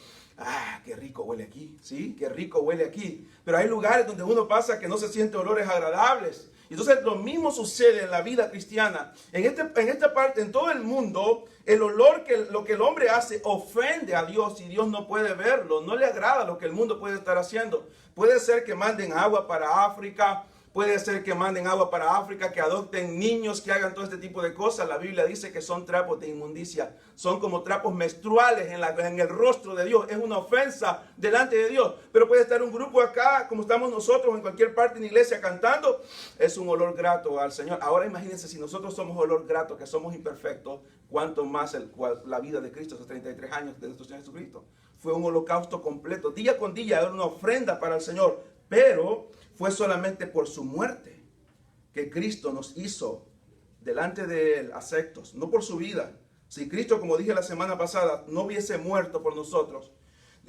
qué rico huele aquí, ¿sí? Qué rico huele aquí. Pero hay lugares donde uno pasa que no se siente olores agradables. Entonces lo mismo sucede en la vida cristiana. En esta parte, en todo el mundo, el olor lo que el hombre hace ofende a Dios y Dios no puede verlo. No le agrada lo que el mundo puede estar haciendo. Puede ser que manden agua para África. Puede ser que manden agua para África, que adopten niños, que hagan todo este tipo de cosas. La Biblia dice que son trapos de inmundicia. Son como trapos menstruales en el rostro de Dios. Es una ofensa delante de Dios. Pero puede estar un grupo acá, como estamos nosotros, en cualquier parte en la iglesia cantando. Es un olor grato al Señor. Ahora imagínense, si nosotros somos olor grato, que somos imperfectos, cuánto más la vida de Cristo, esos 33 años de nuestro Señor Jesucristo. Fue un holocausto completo. Día con día era una ofrenda para el Señor. Pero fue solamente por su muerte que Cristo nos hizo delante de Él aceptos, no por su vida. Si Cristo, como dije la semana pasada, no hubiese muerto por nosotros,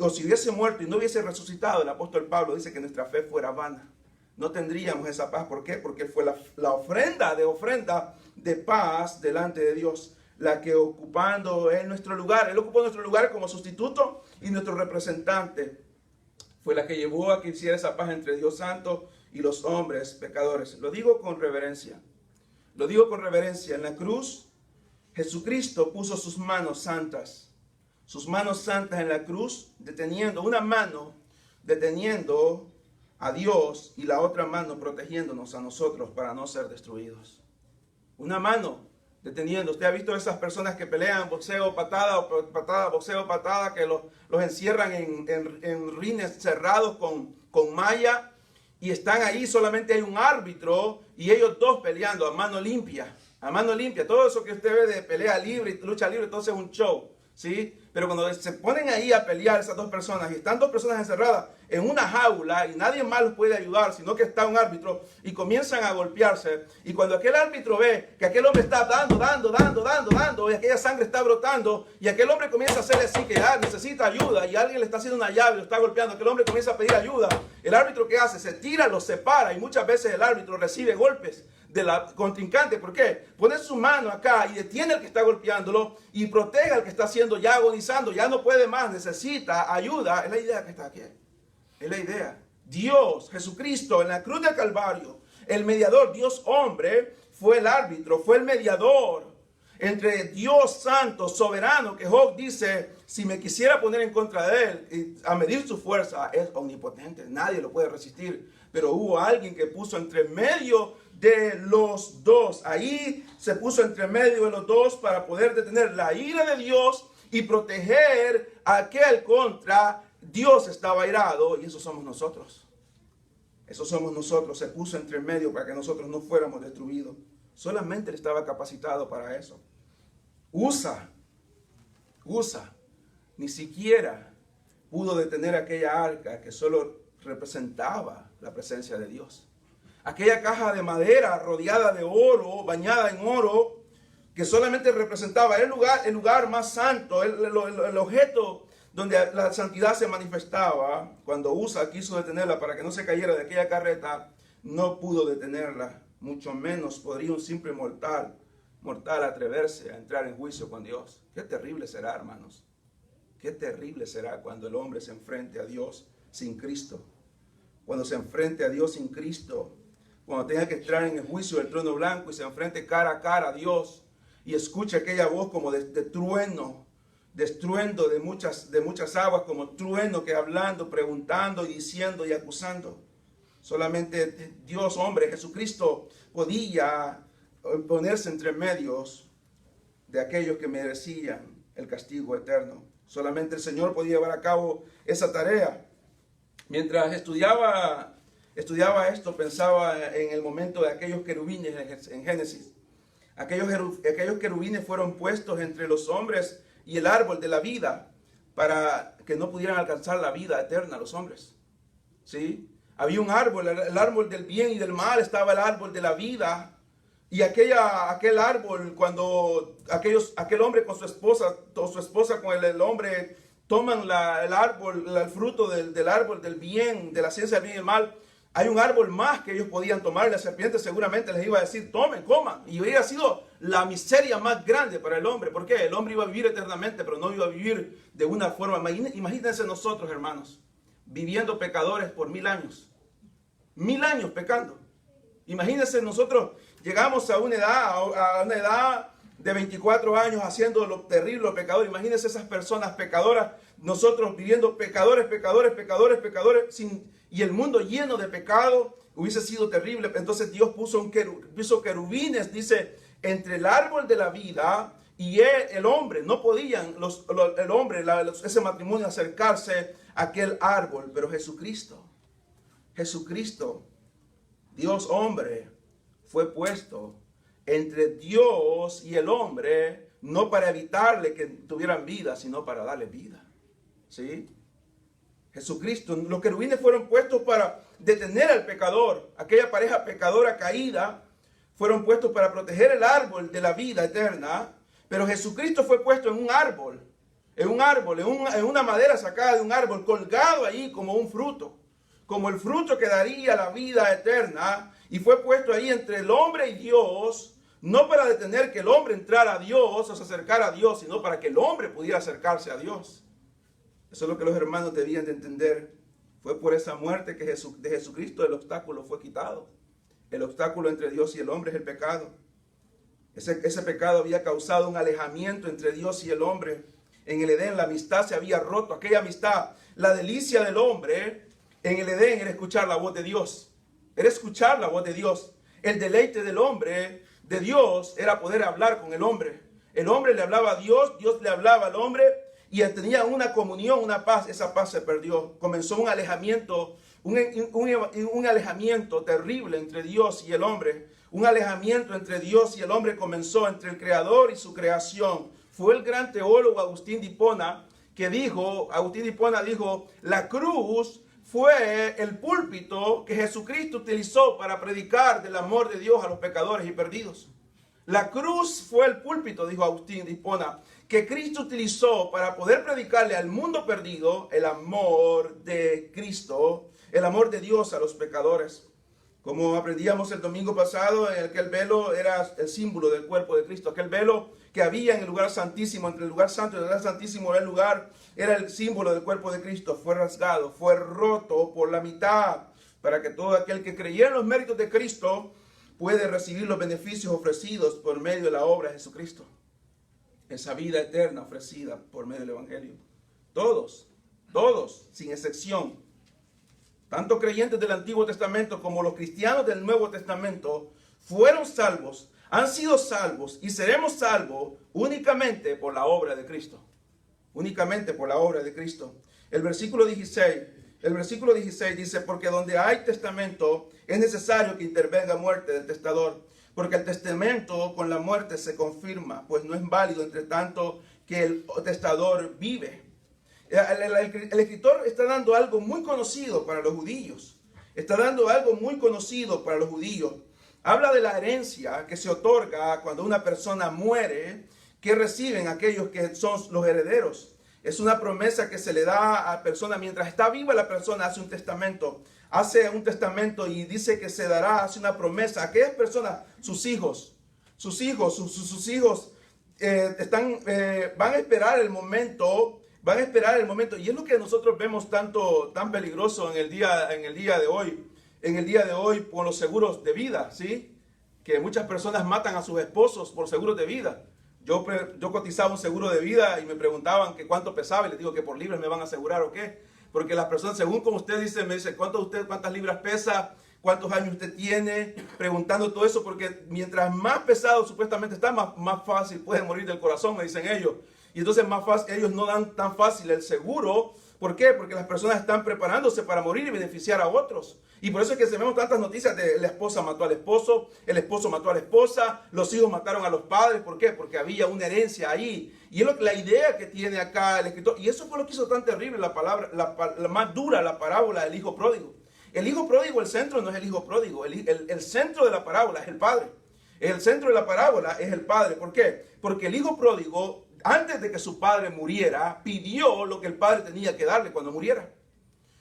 o si hubiese muerto y no hubiese resucitado, el apóstol Pablo dice que nuestra fe fuera vana. No tendríamos esa paz. ¿Por qué? Porque fue la ofrenda de paz delante de Dios, la que ocupando en nuestro lugar. Él ocupó nuestro lugar como sustituto y nuestro representante. Fue la que llevó a que hiciera esa paz entre Dios santo y los hombres pecadores. Lo digo con reverencia. Lo digo con reverencia. En la cruz, Jesucristo puso sus manos santas. Sus manos santas en la cruz, una mano deteniendo a Dios y la otra mano protegiéndonos a nosotros para no ser destruidos. Una mano deteniendo. Usted ha visto esas personas que pelean boxeo, patada, boxeo, patada, que los encierran en rines cerrados con malla y están ahí, solamente hay un árbitro y ellos dos peleando a mano limpia. A mano limpia. Todo eso que usted ve de pelea libre y lucha libre, entonces es un show, ¿sí? Pero cuando se ponen ahí a pelear esas dos personas y están dos personas encerradas en una jaula y nadie más los puede ayudar, sino que está un árbitro y comienzan a golpearse. Y cuando aquel árbitro ve que aquel hombre está dando y aquella sangre está brotando y aquel hombre comienza a hacer así que necesita ayuda y alguien le está haciendo una llave, lo está golpeando, aquel hombre comienza a pedir ayuda. El árbitro, ¿qué hace? Se tira, los separa y muchas veces el árbitro recibe golpes de la contrincante. ¿Por qué? Pone su mano acá y detiene al que está golpeándolo y protege al que está haciendo ya agonizando, ya no puede más, necesita ayuda. Es la idea que está aquí. Es la idea. Dios, Jesucristo, en la cruz del Calvario, el mediador, Dios hombre, fue el árbitro, fue el mediador entre Dios santo, soberano, que Job dice, si me quisiera poner en contra de él, a medir su fuerza, es omnipotente, nadie lo puede resistir. Pero hubo alguien que puso entre medio de los dos. Ahí se puso entre medio de los dos para poder detener la ira de Dios y proteger a aquel contra Dios estaba airado, y eso somos nosotros. Eso somos nosotros. Se puso entre medio para que nosotros no fuéramos destruidos. Solamente él estaba capacitado para eso. Usa, ni siquiera pudo detener aquella arca que solo representaba la presencia de Dios. Aquella caja de madera rodeada de oro, bañada en oro, que solamente representaba el lugar más santo, el objeto donde la santidad se manifestaba. Cuando Usa quiso detenerla para que no se cayera de aquella carreta, no pudo detenerla. Mucho menos podría un simple mortal atreverse a entrar en juicio con Dios. Qué terrible será, hermanos. Qué terrible será cuando el hombre se enfrente a Dios sin Cristo. Cuando se enfrente a Dios sin Cristo. Cuando tenga que entrar en el juicio del trono blanco y se enfrente cara a cara a Dios y escuche aquella voz como de trueno, de estruendo de muchas aguas, como trueno que hablando, preguntando y diciendo y acusando. Solamente Dios, hombre, Jesucristo, podía ponerse entre medios de aquellos que merecían el castigo eterno. Solamente el Señor podía llevar a cabo esa tarea. Mientras estudiaba esto, pensaba en el momento de aquellos querubines en Génesis. Aquellos querubines fueron puestos entre los hombres y el árbol de la vida para que no pudieran alcanzar la vida eterna los hombres. ¿Sí? Había un árbol, el árbol del bien y del mal, estaba el árbol de la vida. Y aquel árbol, cuando aquel hombre con su esposa con el hombre toman el fruto del árbol del bien, de la ciencia del bien y del mal, hay un árbol más que ellos podían tomar y la serpiente seguramente les iba a decir, tomen, coman. Y hubiera sido la miseria más grande para el hombre. ¿Por qué? El hombre iba a vivir eternamente, pero no iba a vivir de una forma. Imagínense nosotros, hermanos, viviendo pecadores por 1000 años. 1000 años pecando. Imagínense nosotros llegamos a una edad de 24 años haciendo lo terrible, lo pecador. Imagínense esas personas pecadoras, nosotros viviendo pecadores, y el mundo lleno de pecado. Hubiese sido terrible. Entonces Dios puso querubines, dice, entre el árbol de la vida y el hombre. No podían el hombre, ese matrimonio acercarse a aquel árbol. Pero Jesucristo, Dios hombre, fue puesto entre Dios y el hombre, no para evitarle que tuvieran vida, sino para darle vida. ¿Sí? Jesucristo, los querubines fueron puestos para detener al pecador, aquella pareja pecadora caída, fueron puestos para proteger el árbol de la vida eterna, pero Jesucristo fue puesto en un árbol, en una madera sacada de un árbol, colgado ahí como un fruto, como el fruto que daría la vida eterna, y fue puesto ahí entre el hombre y Dios, no para detener que el hombre entrara a Dios o se acercara a Dios, sino para que el hombre pudiera acercarse a Dios. Eso es lo que los hermanos debían de entender. Fue por esa muerte que de Jesucristo el obstáculo fue quitado. El obstáculo entre Dios y el hombre es el pecado. Ese pecado había causado un alejamiento entre Dios y el hombre. En el Edén la amistad se había roto. Aquella amistad, la delicia del hombre en el Edén era escuchar la voz de Dios. Era escuchar la voz de Dios. El deleite del hombre, de Dios, era poder hablar con el hombre. El hombre le hablaba a Dios, Dios le hablaba al hombre, y tenía una comunión, una paz. Esa paz se perdió. Comenzó un alejamiento, un alejamiento terrible entre Dios y el hombre. Un alejamiento entre Dios y el hombre comenzó entre el Creador y su creación. Fue el gran teólogo Agustín de Hipona que dijo, Agustín de Hipona dijo, la cruz fue el púlpito que Jesucristo utilizó para predicar del amor de Dios a los pecadores y perdidos. La cruz fue el púlpito, dijo Agustín de Hipona, que Cristo utilizó para poder predicarle al mundo perdido el amor de Cristo, el amor de Dios a los pecadores. Como aprendíamos el domingo pasado, aquel velo era el símbolo del cuerpo de Cristo. Aquel velo que había en el lugar santísimo, entre el lugar santo y el lugar santísimo, era el símbolo del cuerpo de Cristo. Fue rasgado, fue roto por la mitad, para que todo aquel que creyera en los méritos de Cristo puede recibir los beneficios ofrecidos por medio de la obra de Jesucristo. Esa vida eterna ofrecida por medio del Evangelio. Todos, sin excepción, tanto creyentes del Antiguo Testamento como los cristianos del Nuevo Testamento, fueron salvos, han sido salvos y seremos salvos únicamente por la obra de Cristo. Únicamente por la obra de Cristo. El versículo 16 dice, porque donde hay testamento es necesario que intervenga muerte del testador, porque el testamento con la muerte se confirma, pues no es válido entre tanto que el testador vive. El escritor está dando algo muy conocido para los judíos. Habla de la herencia que se otorga cuando una persona muere, que reciben aquellos que son los herederos. Es una promesa que se le da a la persona. Mientras está viva la persona hace un testamento y dice que se dará, hace una promesa. Aquellas personas, sus hijos van a esperar el momento. Y es lo que nosotros vemos tan peligroso en el día de hoy con los seguros de vida, ¿sí? Que muchas personas matan a sus esposos por seguros de vida. Yo cotizaba un seguro de vida y me preguntaban que cuánto pesaba y les digo que por libras me van a asegurar o qué. Porque las personas, según como usted dice, me dicen cuántas libras pesa, cuántos años usted tiene, preguntando todo eso, porque mientras más pesado supuestamente está, más fácil puede morir del corazón, me dicen ellos. Y entonces ellos no dan tan fácil el seguro. ¿Por qué? Porque las personas están preparándose para morir y beneficiar a otros. Y por eso es que vemos tantas noticias de la esposa mató al esposo, el esposo mató a la esposa, los hijos mataron a los padres. ¿Por qué? Porque había una herencia ahí. Y es la idea que tiene acá el escritor. Y eso fue lo que hizo tan terrible la más dura, la parábola del hijo pródigo. El hijo pródigo, el centro no es el hijo pródigo. El centro de la parábola es el padre. El centro de la parábola es el padre. ¿Por qué? Porque el hijo pródigo, antes de que su padre muriera, pidió lo que el padre tenía que darle cuando muriera.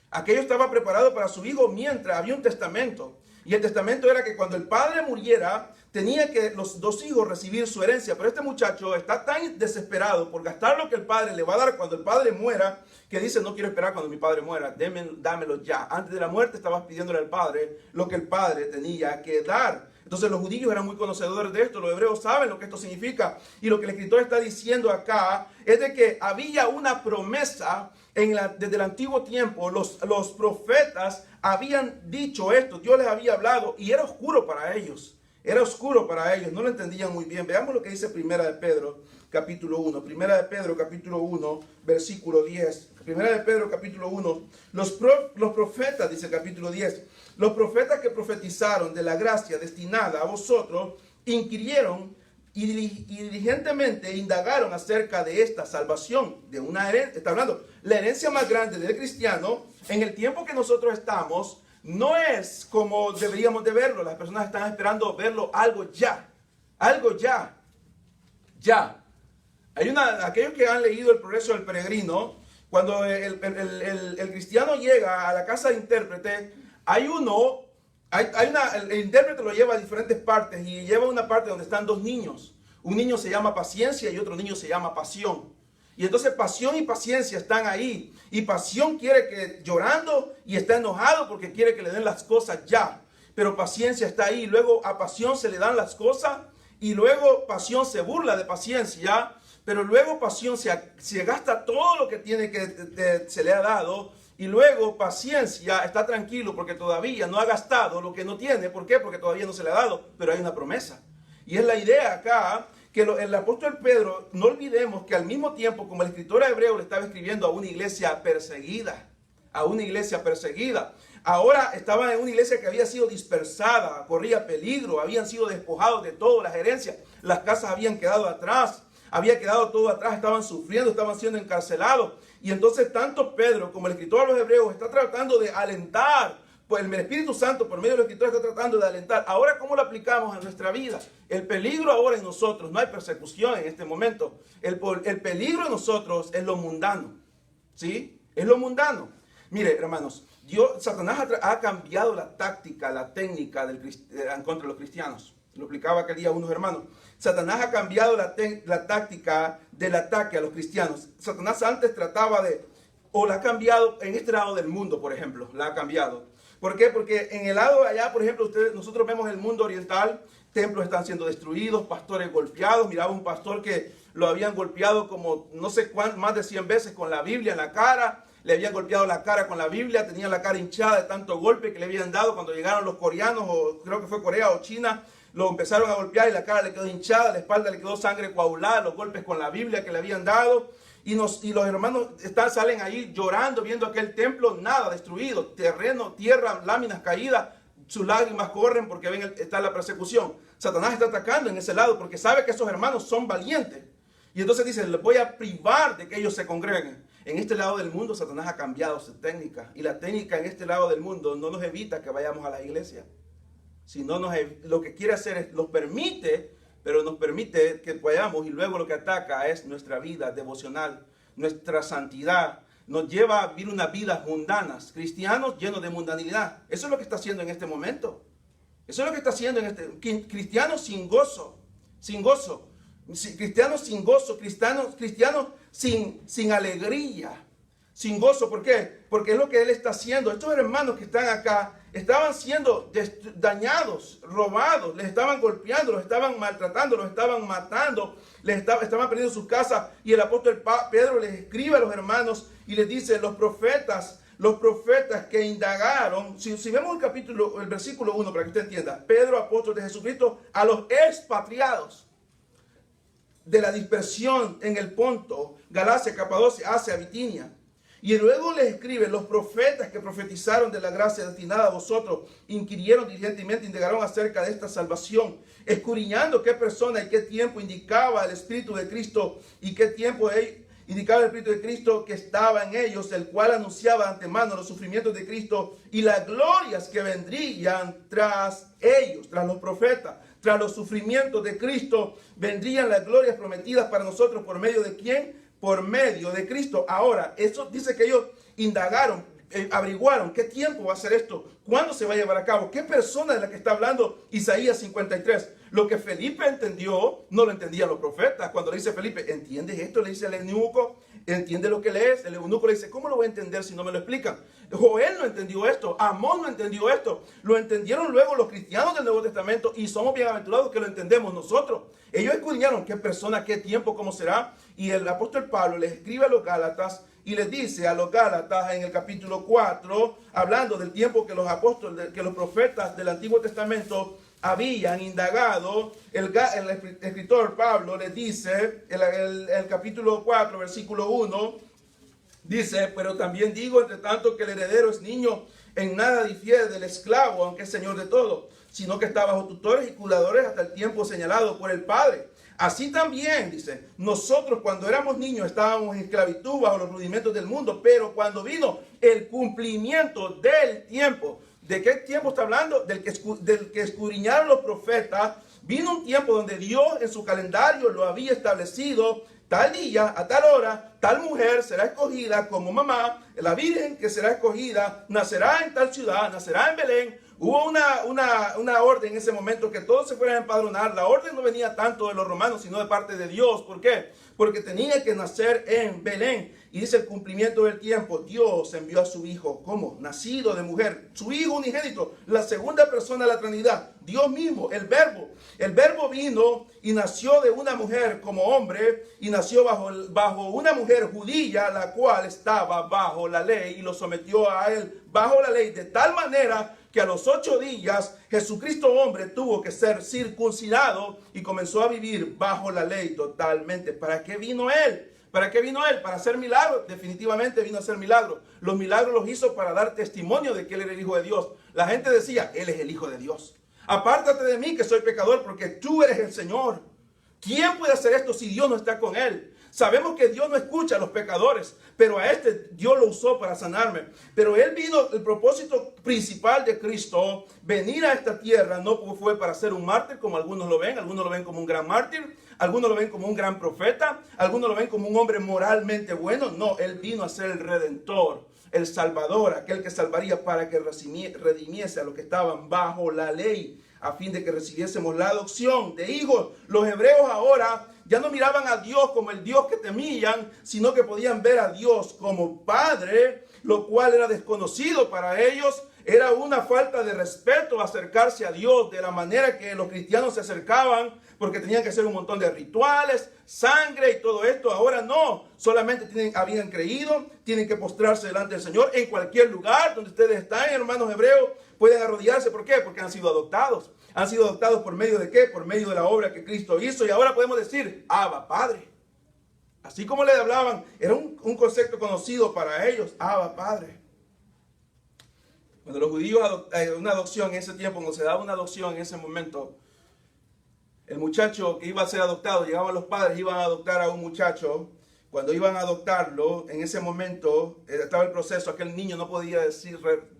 Aquello estaba preparado para su hijo mientras había un testamento. Y el testamento era que cuando el padre muriera, tenía que los dos hijos recibir su herencia. Pero este muchacho está tan desesperado por gastar lo que el padre le va a dar cuando el padre muera, que dice, no quiero esperar cuando mi padre muera, dámelo ya. Antes de la muerte estabas pidiéndole al padre lo que el padre tenía que dar. Entonces los judíos eran muy conocedores de esto, los hebreos saben lo que esto significa. Y lo que el escritor está diciendo acá es de que había una promesa desde el antiguo tiempo. Los profetas habían dicho esto, Dios les había hablado y era oscuro para ellos. No lo entendían muy bien. Veamos lo que dice Primera de Pedro, capítulo 1. Primera de Pedro, capítulo 1, versículo 10. Primera de Pedro, capítulo 1. Los profetas, dice el capítulo 10. Los profetas que profetizaron de la gracia destinada a vosotros, inquirieron y diligentemente indagaron acerca de esta salvación, de una herencia. Está hablando, la herencia más grande del cristiano, en el tiempo que nosotros estamos, no es como deberíamos de verlo. Las personas están esperando verlo algo ya. Aquellos que han leído El progreso del peregrino, cuando el cristiano llega a la casa de intérprete, el intérprete lo lleva a diferentes partes y lleva una parte donde están dos niños. Un niño se llama paciencia y otro niño se llama pasión. Y entonces pasión y paciencia están ahí. Y pasión quiere que llorando y está enojado porque quiere que le den las cosas ya. Pero paciencia está ahí. Luego a pasión se le dan las cosas y luego pasión se burla de paciencia. Pero luego pasión se gasta todo lo que tiene se le ha dado. Y luego paciencia está tranquilo porque todavía no ha gastado lo que no tiene. ¿Por qué? Porque todavía no se le ha dado, pero hay una promesa. Y es la idea acá que el apóstol Pedro, no olvidemos que al mismo tiempo como el escritor hebreo le estaba escribiendo a una iglesia perseguida. Ahora estaba en una iglesia que había sido dispersada, corría peligro, habían sido despojados de todo, las herencias, las casas habían quedado atrás. Había quedado todo atrás, estaban sufriendo, estaban siendo encarcelados. Y entonces tanto Pedro como el escritor a los Hebreos está tratando de alentar, pues el Espíritu Santo por medio de los escritores está tratando de alentar. Ahora, ¿cómo lo aplicamos a nuestra vida? El peligro ahora en nosotros, no hay persecución en este momento. El peligro en nosotros es lo mundano, ¿sí? Es lo mundano. Mire, hermanos, Satanás ha cambiado la táctica, la técnica en contra de los cristianos. Lo explicaba aquel día unos hermanos. Satanás ha cambiado la táctica del ataque a los cristianos. Satanás antes trataba o la ha cambiado en este lado del mundo, por ejemplo, la ha cambiado. ¿Por qué? Porque en el lado de allá, por ejemplo, nosotros vemos el mundo oriental, templos están siendo destruidos, pastores golpeados. Miraba un pastor que lo habían golpeado como no sé cuántas, más de 100 veces con la Biblia en la cara. Le habían golpeado la cara con la Biblia, tenía la cara hinchada de tanto golpe que le habían dado cuando llegaron los coreanos, o creo que fue Corea o China. Lo empezaron a golpear y la cara le quedó hinchada, la espalda le quedó sangre coagulada, los golpes con la Biblia que le habían dado. Y los hermanos salen ahí llorando, viendo aquel templo, nada, destruido, terreno, tierra, láminas caídas, sus lágrimas corren porque está la persecución. Satanás está atacando en ese lado porque sabe que esos hermanos son valientes. Y entonces dice, les voy a privar de que ellos se congreguen. En este lado del mundo Satanás ha cambiado su técnica. Y la técnica en este lado del mundo no nos evita que vayamos a la iglesia. Sino lo que quiere hacer es, nos permite, pero nos permite que vayamos, y luego lo que ataca es nuestra vida devocional, nuestra santidad. Nos lleva a vivir unas vidas mundanas, cristianos llenos de mundanidad. Eso es lo que está haciendo en este momento. Eso es lo que está haciendo cristianos sin gozo, cristianos sin gozo, cristianos sin alegría, sin gozo. ¿Por qué? Porque es lo que él está haciendo. Estos hermanos que están acá estaban siendo dañados, robados, les estaban golpeando, los estaban maltratando, los estaban matando, estaban perdiendo sus casas. Y el apóstol Pedro les escribe a los hermanos y les dice, los profetas que indagaron, si vemos el versículo 1 para que usted entienda, Pedro, apóstol de Jesucristo, a los expatriados de la dispersión en el Ponto, Galacia, Capadocia, Asia, Bitinia. Y luego les escribe, los profetas que profetizaron de la gracia destinada a vosotros, inquirieron diligentemente, indagaron acerca de esta salvación, escudriñando qué persona y qué tiempo indicaba el Espíritu de Cristo, y qué tiempo indicaba el Espíritu de Cristo que estaba en ellos, el cual anunciaba de antemano los sufrimientos de Cristo y las glorias que vendrían tras ellos, tras los profetas. Tras los sufrimientos de Cristo vendrían las glorias prometidas para nosotros. ¿Por medio de quién? Por medio de Cristo. Ahora, eso dice que ellos indagaron, averiguaron qué tiempo va a ser esto, cuándo se va a llevar a cabo, qué persona es la que está hablando Isaías 53. Lo que Felipe entendió, no lo entendían los profetas. Cuando le dice Felipe, ¿entiendes esto? Le dice el eunuco, ¿entiende lo que lees? El eunuco le dice, ¿cómo lo voy a entender si no me lo explican? Joel no entendió esto, Amós no entendió esto. Lo entendieron luego los cristianos del Nuevo Testamento y somos bienaventurados que lo entendemos nosotros. Ellos escudriñaron qué persona, qué tiempo, cómo será. Y el apóstol Pablo les escribe a los Gálatas y les dice a los Gálatas en el capítulo 4, hablando del tiempo que los apóstoles, que los profetas del Antiguo Testamento habían indagado. El escritor Pablo les dice, el capítulo 4, versículo 1, dice, pero también digo, entre tanto, que el heredero es niño, en nada difiere del esclavo, aunque es señor de todo, sino que está bajo tutores y cuidadores hasta el tiempo señalado por el Padre. Así también, dice, nosotros cuando éramos niños estábamos en esclavitud bajo los rudimentos del mundo, pero cuando vino el cumplimiento del tiempo, ¿de qué tiempo está hablando? Del que escudriñaron los profetas. Vino un tiempo donde Dios en su calendario lo había establecido. Tal día, a tal hora, tal mujer será escogida como mamá. La virgen que será escogida nacerá en tal ciudad, nacerá en Belén. Hubo una orden en ese momento que todos se fueran a empadronar. La orden no venía tanto de los romanos, sino de parte de Dios. ¿Por qué? Porque tenía que nacer en Belén. Y dice el cumplimiento del tiempo, Dios envió a su hijo, ¿cómo? Nacido de mujer, su hijo unigénito, la segunda persona de la Trinidad, Dios mismo, el verbo. El verbo vino y nació de una mujer como hombre y nació bajo una mujer judía, la cual estaba bajo la ley y lo sometió a él bajo la ley, de tal manera que a los 8 días Jesucristo hombre tuvo que ser circuncidado y comenzó a vivir bajo la ley totalmente. ¿Para qué vino él? ¿Para qué vino él? ¿Para hacer milagros? Definitivamente vino a hacer milagros. Los milagros los hizo para dar testimonio de que él era el Hijo de Dios. La gente decía, él es el Hijo de Dios. Apártate de mí que soy pecador porque tú eres el Señor. ¿Quién puede hacer esto si Dios no está con él? Sabemos que Dios no escucha a los pecadores, pero a este Dios lo usó para sanarme. Pero Él vino, el propósito principal de Cristo, venir a esta tierra, no fue para ser un mártir, como algunos lo ven como un gran mártir, algunos lo ven como un gran profeta, algunos lo ven como un hombre moralmente bueno. No, Él vino a ser el Redentor, el Salvador, aquel que salvaría para que redimiese a los que estaban bajo la ley, a fin de que recibiésemos la adopción de hijos. Los hebreos ahora ya no miraban a Dios como el Dios que temían, sino que podían ver a Dios como Padre, lo cual era desconocido para ellos. Era una falta de respeto acercarse a Dios de la manera que los cristianos se acercaban, porque tenían que hacer un montón de rituales, sangre y todo esto. Ahora no, solamente habían creído, tienen que postrarse delante del Señor en cualquier lugar donde ustedes están, hermanos hebreos, pueden arrodillarse. ¿Por qué? Porque han sido adoptados. ¿Han sido adoptados por medio de qué? Por medio de la obra que Cristo hizo. Y ahora podemos decir, Abba, Padre. Así como le hablaban, era un concepto conocido para ellos, Abba, Padre. Cuando los judíos una adopción en ese tiempo, cuando se daba una adopción en ese momento, el muchacho que iba a ser adoptado, llegaban los padres, iban a adoptar a un muchacho. Cuando iban a adoptarlo, en ese momento estaba el proceso, aquel niño no podía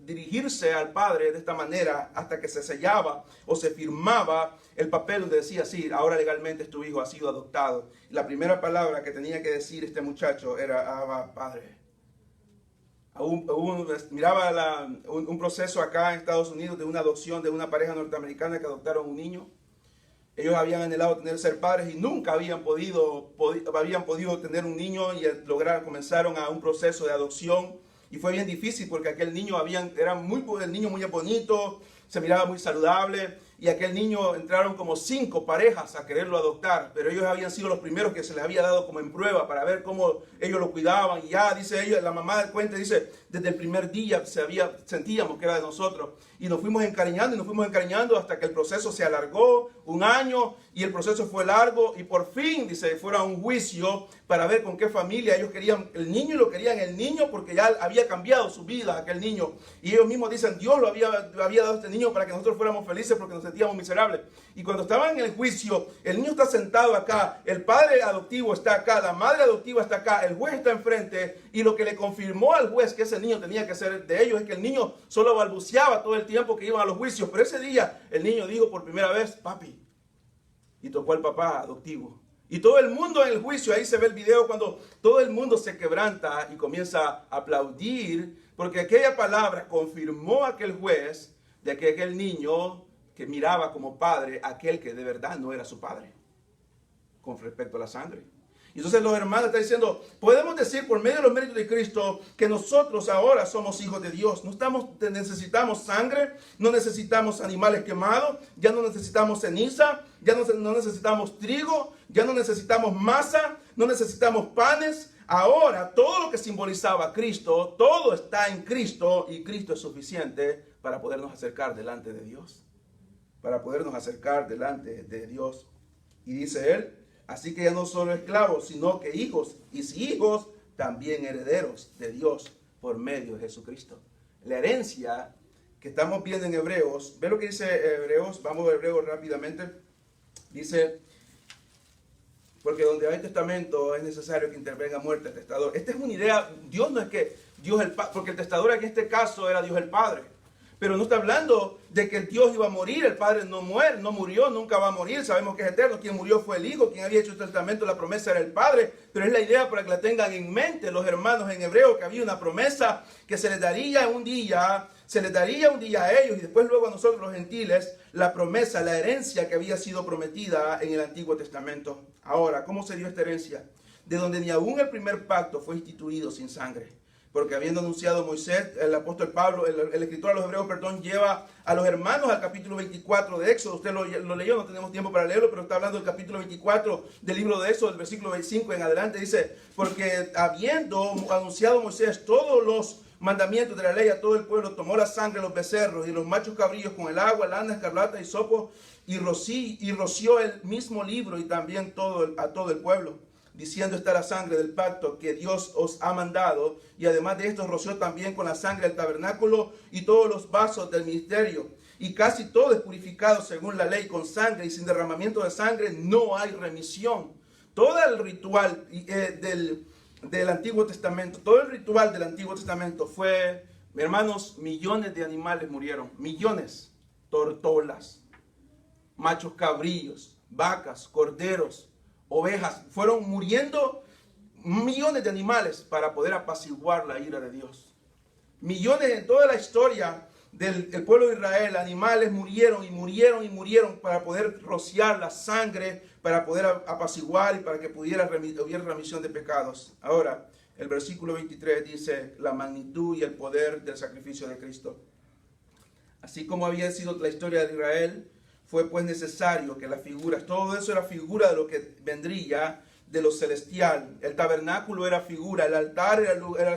dirigirse al padre de esta manera hasta que se sellaba o se firmaba el papel donde decía, sí, ahora legalmente tu hijo ha sido adoptado. La primera palabra que tenía que decir este muchacho era, Abba, Padre. Miraba un proceso acá en Estados Unidos de una adopción de una pareja norteamericana que adoptaron un niño. Ellos habían anhelado ser padres y nunca habían podido tener un niño, y comenzaron a un proceso de adopción. Y fue bien difícil porque aquel niño el niño muy bonito, se miraba muy saludable, y aquel niño entraron como 5 parejas a quererlo adoptar, pero ellos habían sido los primeros que se les había dado como en prueba para ver cómo ellos lo cuidaban. Y ya, dice ella, la mamá del cuento dice, desde el primer día sentíamos que era de nosotros, y nos fuimos encariñando hasta que el proceso se alargó 1 año, y el proceso fue largo, y por fin, dice, fueron a un juicio para ver con qué familia ellos querían el niño, y lo querían el niño porque ya había cambiado su vida aquel niño, y ellos mismos dicen, Dios lo había dado a este niño para que nosotros fuéramos felices porque nos sentíamos miserables. Y cuando estaban en el juicio, el niño está sentado acá, el padre adoptivo está acá, la madre adoptiva está acá, el juez está enfrente, y lo que le confirmó al juez que ese niño tenía que ser de ellos es que el niño solo balbuceaba todo el tiempo que iban a los juicios, pero ese día el niño dijo por primera vez, papi, y tocó al papá adoptivo. Y todo el mundo en el juicio, ahí se ve el video cuando todo el mundo se quebranta y comienza a aplaudir, porque aquella palabra confirmó a aquel juez de que aquel niño que miraba como padre aquel que de verdad no era su padre, con respecto a la sangre. Y entonces los hermanos están diciendo, podemos decir por medio de los méritos de Cristo que nosotros ahora somos hijos de Dios. No necesitamos sangre, no necesitamos animales quemados, ya no necesitamos ceniza, ya no necesitamos trigo, ya no necesitamos masa, no necesitamos panes. Ahora todo lo que simbolizaba a Cristo, todo está en Cristo, y Cristo es suficiente para podernos acercar delante de Dios. Para podernos acercar delante de Dios. Y dice él, así que ya no solo esclavos, sino que hijos, y si hijos, también herederos de Dios por medio de Jesucristo. La herencia que estamos viendo en Hebreos, ve lo que dice Hebreos, vamos a Hebreos rápidamente, dice, porque donde hay testamento es necesario que intervenga muerte el testador. Esta es una idea, Dios no es que Dios el Padre, porque el testador en este caso era Dios el Padre. Pero no está hablando de que el Dios iba a morir, el Padre no murió, nunca va a morir, sabemos que es eterno, quien murió fue el Hijo, quien había hecho el testamento, la promesa era el Padre, pero es la idea para que la tengan en mente los hermanos en hebreo, que había una promesa que se les daría un día a ellos y después luego a nosotros los gentiles, la promesa, la herencia que había sido prometida en el Antiguo Testamento. Ahora, ¿cómo se dio esta herencia? De donde ni aún el primer pacto fue instituido sin sangre. Porque habiendo anunciado Moisés, el apóstol Pablo, el escritor a los hebreos, lleva a los hermanos al capítulo 24 de Éxodo. Usted lo leyó, no tenemos tiempo para leerlo, pero está hablando del capítulo 24 del libro de Éxodo, del versículo 25 en adelante. Dice, porque habiendo anunciado Moisés todos los mandamientos de la ley a todo el pueblo, tomó la sangre de los becerros y los machos cabrillos con el agua, lana, escarlata y sopo, y roció el mismo libro y también a todo el pueblo, diciendo, está la sangre del pacto que Dios os ha mandado, y además de esto roció también con la sangre del tabernáculo y todos los vasos del ministerio. Y casi todo es purificado según la ley con sangre, y sin derramamiento de sangre no hay remisión. todo el ritual del Antiguo Testamento, todo el ritual del Antiguo Testamento fue, hermanos, millones de animales murieron, millones, tortolas, machos cabrillos, vacas, corderos, ovejas, fueron muriendo millones de animales para poder apaciguar la ira de Dios. Millones en toda la historia del pueblo de Israel, animales murieron y murieron y murieron para poder rociar la sangre, para poder apaciguar y para que hubiera remisión de pecados. Ahora, el versículo 23 dice la magnitud y el poder del sacrificio de Cristo. Así como había sido la historia de Israel, fue pues necesario que las figuras, todo eso era figura de lo que vendría de lo celestial. El tabernáculo era figura, el altar era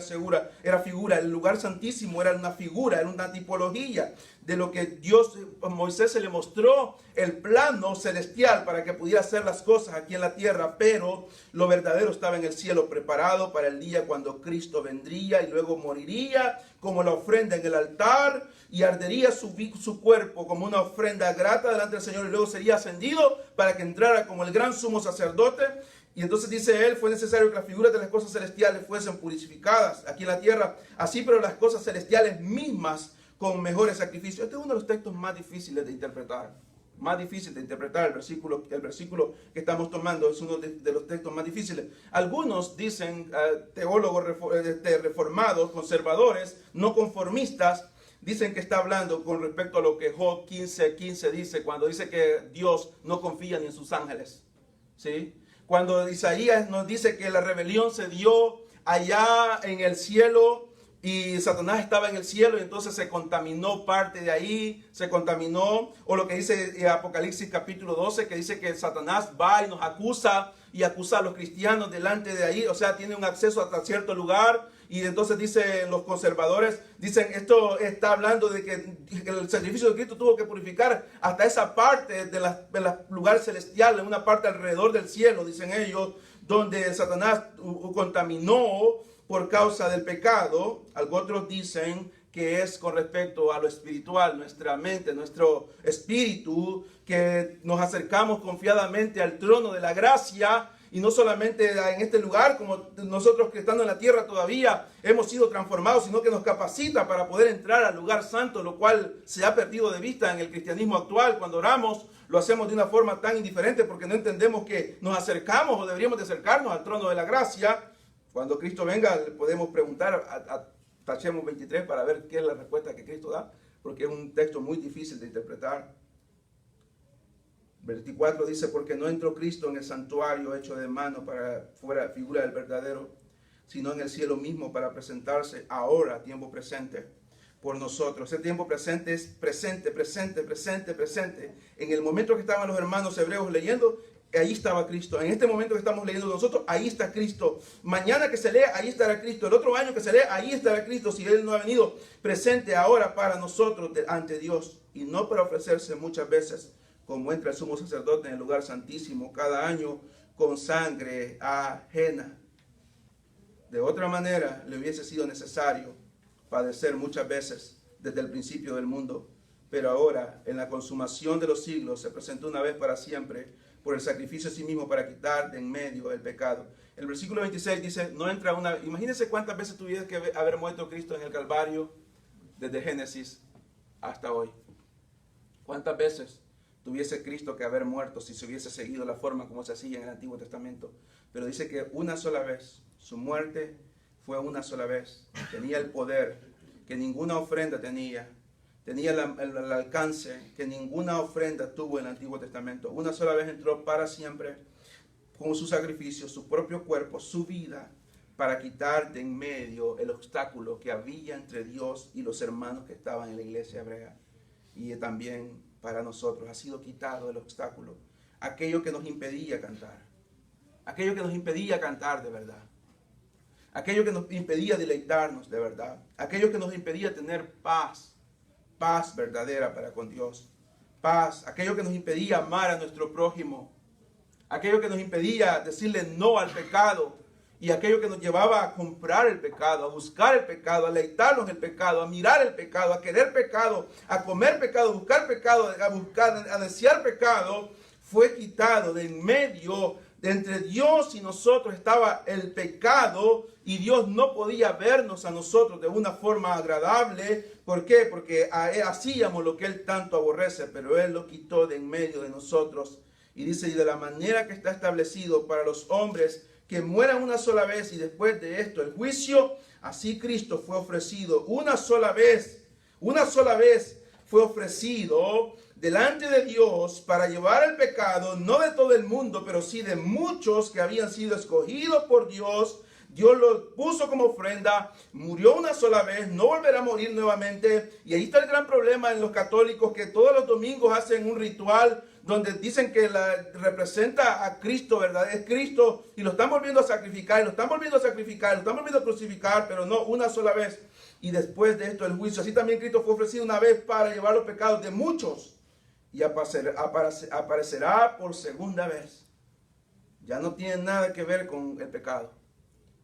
figura, el lugar santísimo era una figura, era una tipología de lo que Dios, Moisés se le mostró el plano celestial para que pudiera hacer las cosas aquí en la tierra, pero lo verdadero estaba en el cielo, preparado para el día cuando Cristo vendría y luego moriría como la ofrenda en el altar y ardería su cuerpo como una ofrenda grata delante del Señor y luego sería ascendido para que entrara como el gran sumo sacerdote. Y entonces dice él, fue necesario que las figuras de las cosas celestiales fuesen purificadas aquí en la tierra, así pero las cosas celestiales mismas con mejores sacrificios. Este es uno de los textos más difíciles de interpretar. Más difícil de interpretar el versículo que estamos tomando es uno de los textos más difíciles. Algunos dicen, teólogos reformados, conservadores, no conformistas, dicen que está hablando con respecto a lo que Job 15:15 dice, cuando dice que Dios no confía ni en sus ángeles. ¿Sí? Cuando Isaías nos dice que la rebelión se dio allá en el cielo y Satanás estaba en el cielo y entonces se contaminó parte de ahí, se contaminó, o lo que dice Apocalipsis capítulo 12, que dice que Satanás va y nos acusa y acusa a los cristianos delante de ahí, o sea, tiene un acceso hasta cierto lugar. Y entonces dicen los conservadores, dicen esto está hablando de que el sacrificio de Cristo tuvo que purificar hasta esa parte de la lugar celestial, en una parte alrededor del cielo, dicen ellos, donde Satanás contaminó por causa del pecado. Otros dicen que es con respecto a lo espiritual, nuestra mente, nuestro espíritu, que nos acercamos confiadamente al trono de la gracia. Y no solamente en este lugar, como nosotros que estando en la tierra todavía hemos sido transformados, sino que nos capacita para poder entrar al lugar santo, lo cual se ha perdido de vista en el cristianismo actual. Cuando oramos, lo hacemos de una forma tan indiferente porque no entendemos que nos acercamos o deberíamos de acercarnos al trono de la gracia. Cuando Cristo venga, le podemos preguntar a Tachemos 23 para ver qué es la respuesta que Cristo da, porque es un texto muy difícil de interpretar. 24 dice, porque no entró Cristo en el santuario hecho de mano para fuera figura del verdadero, sino en el cielo mismo para presentarse ahora, tiempo presente, por nosotros. Ese tiempo presente es presente. En el momento que estaban los hermanos hebreos leyendo, ahí estaba Cristo. En este momento que estamos leyendo nosotros, ahí está Cristo. Mañana que se lea, ahí estará Cristo. El otro año que se lea, ahí estará Cristo. Si Él no ha venido presente ahora para nosotros ante Dios, y no para ofrecerse muchas veces, como entra el sumo sacerdote en el lugar santísimo cada año con sangre ajena. De otra manera, le hubiese sido necesario padecer muchas veces desde el principio del mundo, pero ahora, en la consumación de los siglos, se presentó una vez para siempre por el sacrificio a sí mismo para quitar de en medio el pecado. El versículo 26 dice, no entra una... Imagínense cuántas veces tuviese que haber muerto Cristo en el Calvario desde Génesis hasta hoy. ¿Cuántas veces tuviese Cristo que haber muerto si se hubiese seguido la forma como se hacía en el Antiguo Testamento? Pero dice que una sola vez, su muerte fue una sola vez. Tenía el poder que ninguna ofrenda tenía. Tenía el alcance que ninguna ofrenda tuvo en el Antiguo Testamento. Una sola vez entró para siempre con su sacrificio, su propio cuerpo, su vida, para quitar de en medio el obstáculo que había entre Dios y los hermanos que estaban en la iglesia hebrea. Y también para nosotros ha sido quitado el obstáculo, aquello que nos impedía cantar, aquello que nos impedía cantar de verdad, aquello que nos impedía deleitarnos de verdad, aquello que nos impedía tener paz verdadera para con Dios, paz, aquello que nos impedía amar a nuestro prójimo, aquello que nos impedía decirle no al pecado, y aquello que nos llevaba a comprar el pecado, a buscar el pecado, a deleitarnos en el pecado, a mirar el pecado, a querer pecado, a comer pecado, a buscar pecado, a desear pecado, fue quitado de en medio entre Dios y nosotros estaba el pecado y Dios no podía vernos a nosotros de una forma agradable. ¿Por qué? Porque hacíamos lo que Él tanto aborrece, pero Él lo quitó de en medio de nosotros. Y dice, y de la manera que está establecido para los hombres que mueran una sola vez y después de esto el juicio, así Cristo fue ofrecido una sola vez fue ofrecido delante de Dios para llevar el pecado, no de todo el mundo, pero sí de muchos que habían sido escogidos por Dios. Dios lo puso como ofrenda, murió una sola vez, no volverá a morir nuevamente. Y ahí está el gran problema en los católicos, que todos los domingos hacen un ritual donde dicen que representa a Cristo, ¿verdad? Es Cristo, y lo están volviendo a sacrificar, lo están volviendo a crucificar, pero no una sola vez. Y después de esto el juicio. Así también Cristo fue ofrecido una vez para llevar los pecados de muchos. Y aparecerá por segunda vez. Ya no tiene nada que ver con el pecado.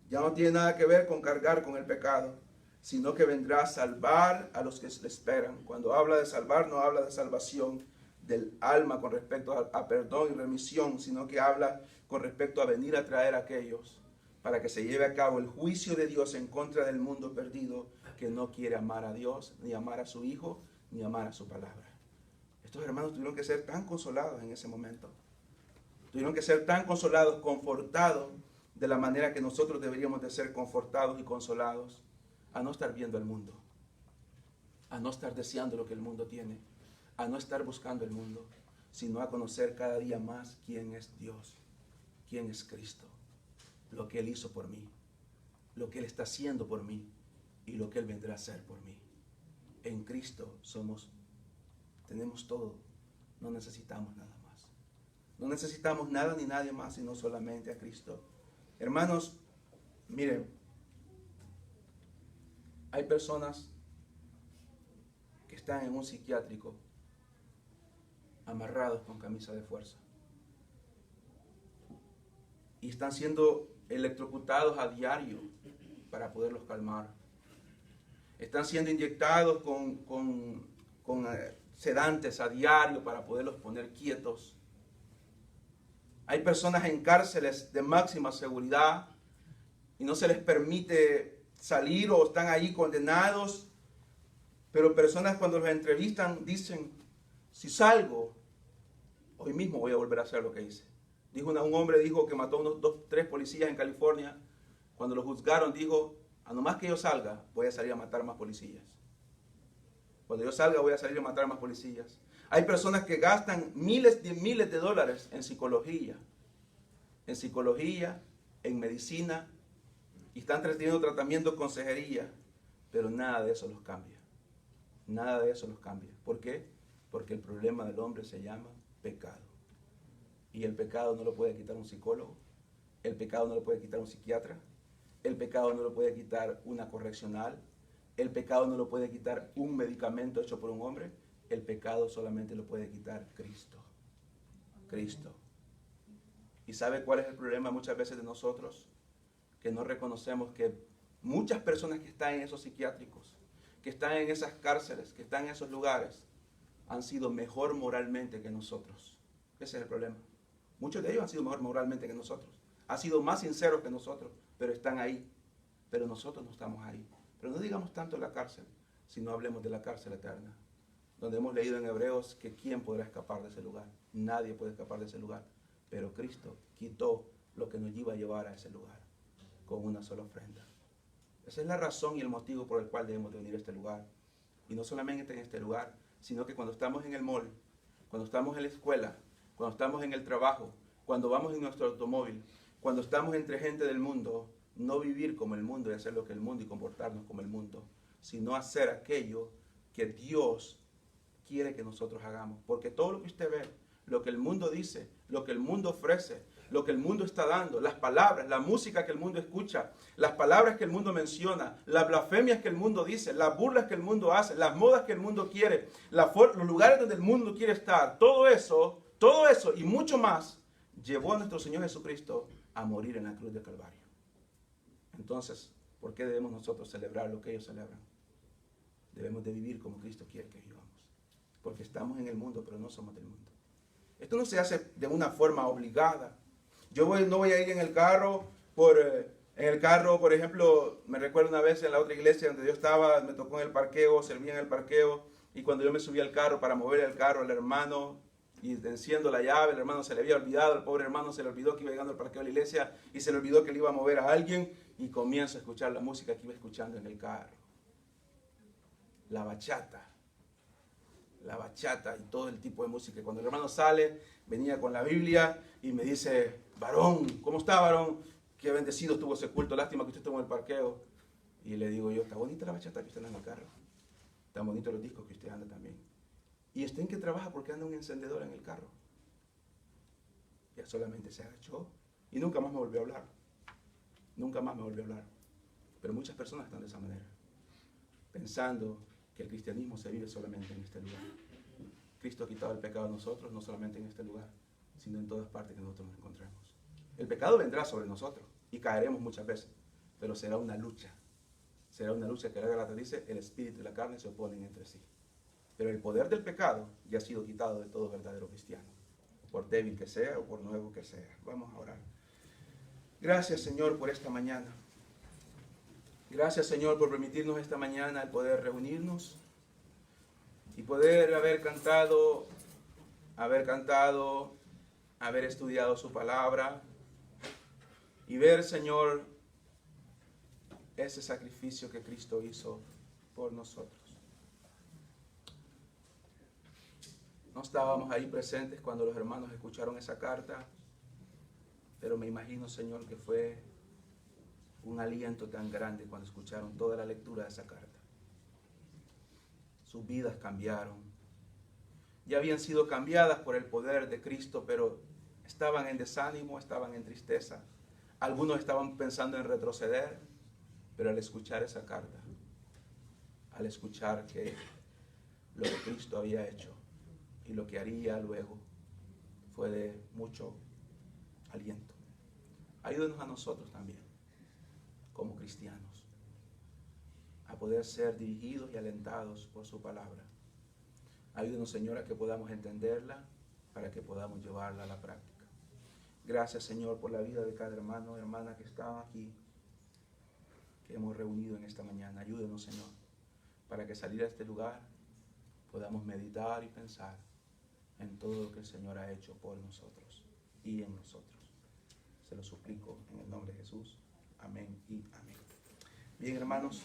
Ya no tiene nada que ver con cargar con el pecado, sino que vendrá a salvar a los que le esperan. Cuando habla de salvar, no habla de salvación del alma con respecto a perdón y remisión, sino que habla con respecto a venir a traer a aquellos para que se lleve a cabo el juicio de Dios en contra del mundo perdido que no quiere amar a Dios, ni amar a su Hijo, ni amar a su palabra. Estos hermanos tuvieron que ser tan consolados en ese momento. Tuvieron que ser tan consolados, confortados, de la manera que nosotros deberíamos de ser confortados y consolados, a no estar viendo el mundo, a no estar deseando lo que el mundo tiene, a no estar buscando el mundo, sino a conocer cada día más quién es Dios, quién es Cristo, lo que Él hizo por mí, lo que Él está haciendo por mí y lo que Él vendrá a hacer por mí. En Cristo tenemos todo, no necesitamos nada más. No necesitamos nada ni nadie más, sino solamente a Cristo. Hermanos, miren, hay personas que están en un psiquiátrico amarrados con camisa de fuerza y están siendo electrocutados a diario para poderlos calmar. Están siendo inyectados con sedantes a diario para poderlos poner quietos. Hay personas en cárceles de máxima seguridad y no se les permite salir o están ahí condenados. Pero personas cuando los entrevistan dicen, si salgo, hoy mismo voy a volver a hacer lo que hice. Un hombre dijo que mató a 3 policías en California. Cuando lo juzgaron dijo, a nomás que yo salga, voy a salir a matar más policías. Cuando yo salga voy a salir a matar más policías. Hay personas que gastan miles de dólares en psicología, en medicina, y están teniendo tratamiento, consejería, pero nada de eso los cambia. Nada de eso los cambia. ¿Por qué? Porque el problema del hombre se llama pecado. Y el pecado no lo puede quitar un psicólogo, el pecado no lo puede quitar un psiquiatra, el pecado no lo puede quitar una correccional, el pecado no lo puede quitar un medicamento hecho por un hombre. El pecado solamente lo puede quitar Cristo. Cristo. ¿Y sabe cuál es el problema muchas veces de nosotros? Que no reconocemos que muchas personas que están en esos psiquiátricos, que están en esas cárceles, que están en esos lugares, han sido mejor moralmente que nosotros. Ese es el problema. Muchos de ellos han sido mejor moralmente que nosotros. Han sido más sinceros que nosotros, pero están ahí. Pero nosotros no estamos ahí. Pero no digamos tanto la cárcel, sino hablemos de la cárcel eterna, donde hemos leído en Hebreos que ¿quién podrá escapar de ese lugar? Nadie puede escapar de ese lugar. Pero Cristo quitó lo que nos iba a llevar a ese lugar con una sola ofrenda. Esa es la razón y el motivo por el cual debemos de venir a este lugar. Y no solamente en este lugar, sino que cuando estamos en el mall, cuando estamos en la escuela, cuando estamos en el trabajo, cuando vamos en nuestro automóvil, cuando estamos entre gente del mundo, no vivir como el mundo y hacer lo que el mundo y comportarnos como el mundo, sino hacer aquello que Dios quiere que nosotros hagamos. Porque todo lo que usted ve, lo que el mundo dice, lo que el mundo ofrece, lo que el mundo está dando, las palabras, la música que el mundo escucha, las palabras que el mundo menciona, las blasfemias que el mundo dice, las burlas que el mundo hace, las modas que el mundo quiere, los lugares donde el mundo quiere estar, todo eso y mucho más llevó a nuestro Señor Jesucristo a morir en la cruz del Calvario. Entonces, ¿por qué debemos nosotros celebrar lo que ellos celebran? Debemos de vivir como Cristo quiere que vivamos. Porque estamos en el mundo, pero no somos del mundo. Esto no se hace de una forma obligada. No voy a ir en el carro por ejemplo, me recuerdo una vez en la otra iglesia donde yo estaba, me tocó en el parqueo, servía en el parqueo, y cuando yo me subí al carro para mover el carro, el hermano, y enciendo la llave, el hermano se le había olvidado, el pobre hermano se le olvidó que iba llegando al parqueo de la iglesia, y se le olvidó que le iba a mover a alguien, y comienzo a escuchar la música que iba escuchando en el carro. La bachata y todo el tipo de música. Cuando el hermano sale, venía con la Biblia y me dice, varón, ¿cómo está, varón? Qué bendecido estuvo ese culto, lástima que usted estuvo en el parqueo. Y le digo yo, está bonita la bachata que usted anda en el carro, tan bonitos los discos que usted anda también. ¿Y usted en qué trabaja? Porque anda un encendedor en el carro. Ya solamente se agachó y nunca más me volvió a hablar. Nunca más me volvió a hablar. Pero muchas personas están de esa manera, pensando que el cristianismo se vive solamente en este lugar. Cristo ha quitado el pecado de nosotros, no solamente en este lugar, sino en todas partes que nosotros nos encontremos. El pecado vendrá sobre nosotros y caeremos muchas veces, pero será una lucha. Será una lucha que la Gálatas dice, el espíritu y la carne se oponen entre sí. Pero el poder del pecado ya ha sido quitado de todo verdadero cristiano, por débil que sea o por nuevo que sea. Vamos a orar. Gracias, Señor, por esta mañana. Gracias, Señor, por permitirnos esta mañana el poder reunirnos y poder haber cantado, haber estudiado su palabra y ver, Señor, ese sacrificio que Cristo hizo por nosotros. No estábamos ahí presentes cuando los hermanos escucharon esa carta, pero me imagino, Señor, que fue un aliento tan grande cuando escucharon toda la lectura de esa carta. Sus vidas cambiaron. Ya habían sido cambiadas por el poder de Cristo, pero estaban en desánimo, estaban en tristeza. Algunos estaban pensando en retroceder, pero al escuchar esa carta, al escuchar que lo que Cristo había hecho y lo que haría luego, fue de mucho aliento. Ayúdenos a nosotros también, como cristianos, a poder ser dirigidos y alentados por su palabra. Ayúdenos, Señor, a que podamos entenderla para que podamos llevarla a la práctica. Gracias, Señor, por la vida de cada hermano, hermana que está aquí, que hemos reunido en esta mañana. Ayúdenos, Señor, para que salir a este lugar podamos meditar y pensar en todo lo que el Señor ha hecho por nosotros y en nosotros. Se lo suplico en el nombre de Jesús. Amén y amén. Bien, hermanos.